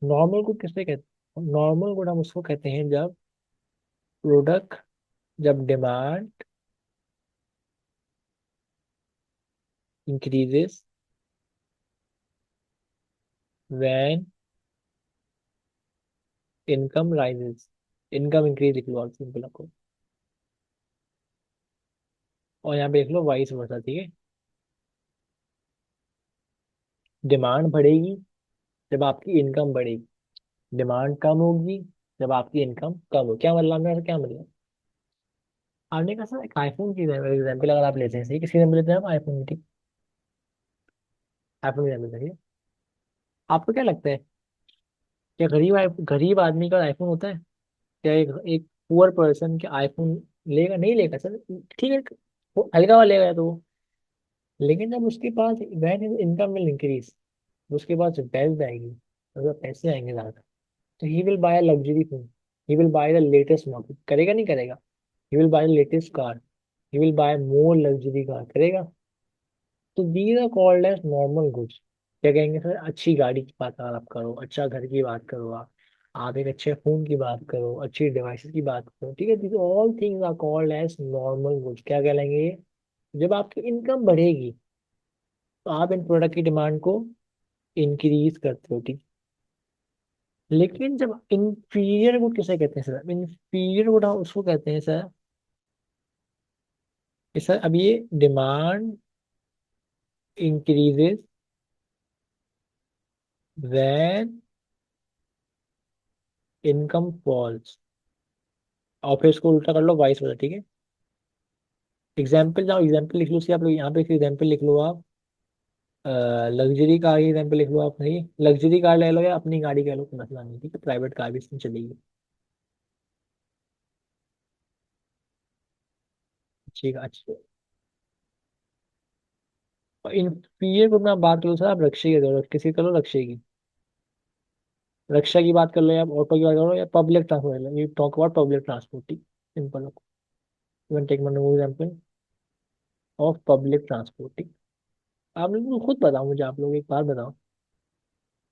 नॉर्मल गुड किससे कहते हैं, नॉर्मल गुड हम उसको कहते हैं जब प्रोडक्ट, जब demand increases when income rises. Income increase लिख लो, और सिंपल रखो। और यहाँ पे लिख लो वाइस वर्सा, ठीक है। डिमांड बढ़ेगी जब आपकी इनकम बढ़ेगी, डिमांड कम होगी जब आपकी इनकम कम हो। क्या मतलब है, क्या मतलब? आपने कहा सर एक आईफोन की एग्जाम्पल अगर आप लेते हैं, सही, किसकी एग्जाम्पल लेते हैं आप? आईफोन की, आईफोन की एग्जाम्पल देखिए। आपको क्या लगता है, क्या गरीब आदमी का आईफोन होता है? क्या एक पुअर पर्सन के आईफोन लेगा? नहीं लेगा सर। ठीक है, वो हल्का वाला लेगा तो लेकिन जब उसके पास वैन इनकम विल इंक्रीज, उसके पास वेल्थ आएगी, अगर पैसे आएंगे ज्यादा, तो he will buy a luxury phone, he will buy the latest model. करेगा नहीं करेगा? He will buy latest car, he will buy more luxury car, करेगा? तो these are called as normal goods. क्या कहेंगे सर? अच्छी गाड़ी की बात अगर आप करो, अच्छा घर की बात करो, आप एक अच्छे फोन की बात करो, अच्छी डिवाइसेस की बात करो, ठीक है, these all things are called as normal goods. क्या कहलाएंगे ये? जब आपकी इनकम बढ़ेगी तो आप इन प्रोडक्ट की डिमांड को इंक्रीज करते हो, ठीक। लेकिन जब इंफीरियर गुड किसे कहते हैं सर? इंफीरियर गुड हम उसको कहते हैं सर कि सर अब ये demand increases when income falls. और फिर इसको उल्टा कर लो, वाइस वर्सा, ठीक है। एग्जाम्पल जाओ, एग्जाम्पल लिख लो, आप लोग यहाँ पे एग्जाम्पल लिख लो आप। लग्जरी कार की एग्जाम्पल लिख लो आप, नहीं लग्जरी कार ले लो या अपनी गाड़ी कह लो, कोई मसला नहीं, ठीक है, प्राइवेट कार भी इसमें चलेगी। ठीक है, अच्छा। और इंफीरियर को मैं बात करूँ सर, आप रक्षा की जरूरत किसी करो, रक्षा की, रक्षा की बात कर लो, या आप ऑटो की बात करो, या public transport, you talk about public transport, simple. You can take one example of public transport. आप लोग को खुद बताओ, मुझे आप लोग एक बार बताओ,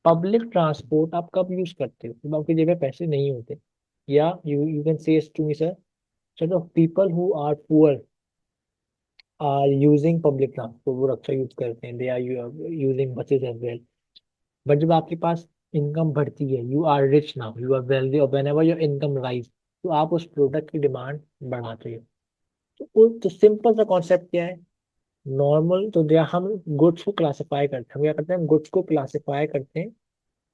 पब्लिक ट्रांसपोर्ट आप कब यूज करते हो जब आपकी जेब में पैसे नहीं होते? या you you can say to me sir, so the people who are poor are using public transport, वो रक्षा यूज करते हैं, they are using buses as well. But जब आपके पास इनकम बढ़ती है, you are rich now, you are wealthy, और whenever your income rise, तो आप उस प्रोडक्ट की डिमांड बढ़ाते हो। तो सिंपल सा कॉन्सेप्ट क्या है? नॉर्मल तो दिया, हम गुड्स को क्लासिफाई करते हैं, हम क्या करते हैं? गुड्स को क्लासिफाई करते हैं।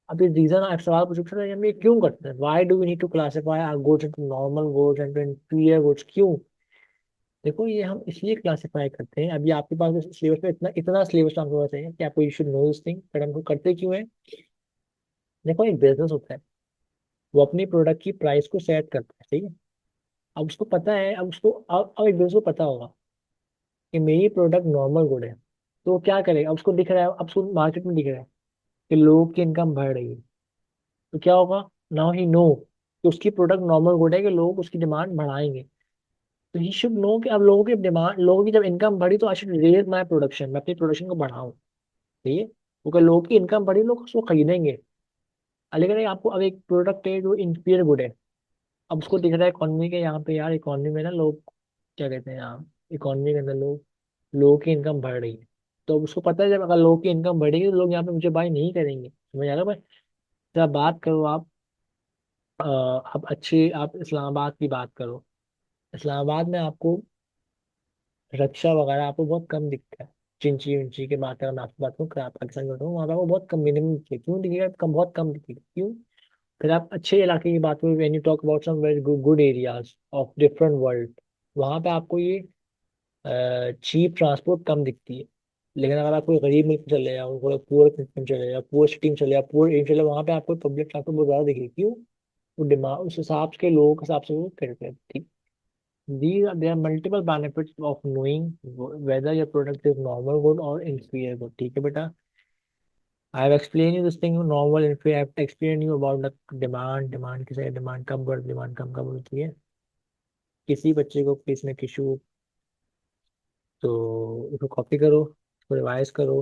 अब ये रीजन आप सवाल पूछ सकते हैं, हम ये क्यों करते हैं? Why do we need to classify our goods into normal goods and inferior goods, क्यों? देखो, ये हम इसलिए क्लासिफाई करते हैं, अभी आपके पास सिलेबस में इतना इतना सिलेबस आपके पास है कि आपको you should know this thing, but हमको करते क्यों है? देखो, एक बिजनेस होता है, वो अपनी प्रोडक्ट की प्राइस को सेट करता है, ठीक है। अब उसको पता है, अब एक बिजनेस को पता होगा कि मेरी प्रोडक्ट नॉर्मल गुड है, तो वो क्या करेगा? अब उसको दिख रहा है, अब उसको मार्केट में दिख रहा है कि लोगों की इनकम बढ़ रही है, तो क्या होगा? नाउ ही नो कि उसकी प्रोडक्ट नॉर्मल गुड है, कि लोग उसकी डिमांड बढ़ाएंगे। तो ही शुड नो कि अब लोगों की डिमांड, लोगों की जब इनकम बढ़ी, तो I should raise my production, मैं अपनी प्रोडक्शन को बढ़ाऊं, ठीक है, क्योंकि लोगों की इनकम बढ़ी, लोग उसको खरीदेंगे। लेकिन ये आपको अब एक प्रोडक्ट है जो इंफीरियर गुड है, अब उसको दिख रहा है इकोनॉमी के यहाँ पे, यार इकोनॉमी में ना लोग, क्या कहते हैं यार, इकोनॉमी के अंदर लोगों की इनकम बढ़ रही है। तो अब उसको पता है जब अगर लोगों की इनकम बढ़ेगी तो लोग यहाँ पे मुझे बाय नहीं करेंगे, समझ आ रहा है भाई? जब बात करो आप, अब अच्छी आप इस्लामाबाद की बात करो, इस्लामाबाद में आपको रक्षा वगैरह आपको बहुत कम दिखता है। चिंची विंची की बात करें, मैं आपकी बात करूँ, पाकिस्तान की बात करूँ, वहाँ पे आपको बहुत कम, मिनिमम दिखेगा। क्यों दिखेगा कम? बहुत कम दिखेगा, क्यों? फिर आप अच्छे इलाके की बात करो, when you talk about some very good areas of different world, वहाँ पे आपको ये चीप ट्रांसपोर्ट कम दिखती है। लेकिन अगर आप कोई गरीब मुल्क में चले जाओ, कोई पुअर में चले जाओ, पुअर सिटी में चले जाओ, पुअर एरिया चले जाओ, वहाँ पे आपको पब्लिक ट्रांसपोर्ट बहुत ज़्यादा दिखेगी, क्यों? वो डिमांड उस हिसाब के लोगों के हिसाब से वो करते हैं, ठीक। There are multiple benefits of knowing whether your product is normal good or inferior good, ठीक है बेटा? I have explained you this thing, normal inferior, I have explained you about the demand किसे, डिमांड कब बढ़, demand कब होती है। किसी बच्चे को किसी में किशू, तो उसको कॉपी करो, उसको रिवाइज करो।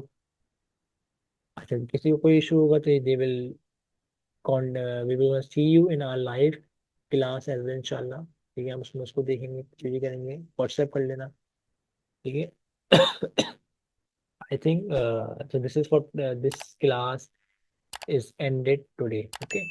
अच्छा, किसी को कोई इशू होगा तो they will we will see you in our live class as well इंशाल्लाह। ठीक है, हम उसमें उसको देखेंगे, चीजें करेंगे, व्हाट्सएप कर लेना। ठीक है। I think so this is what this class is ended today. Okay.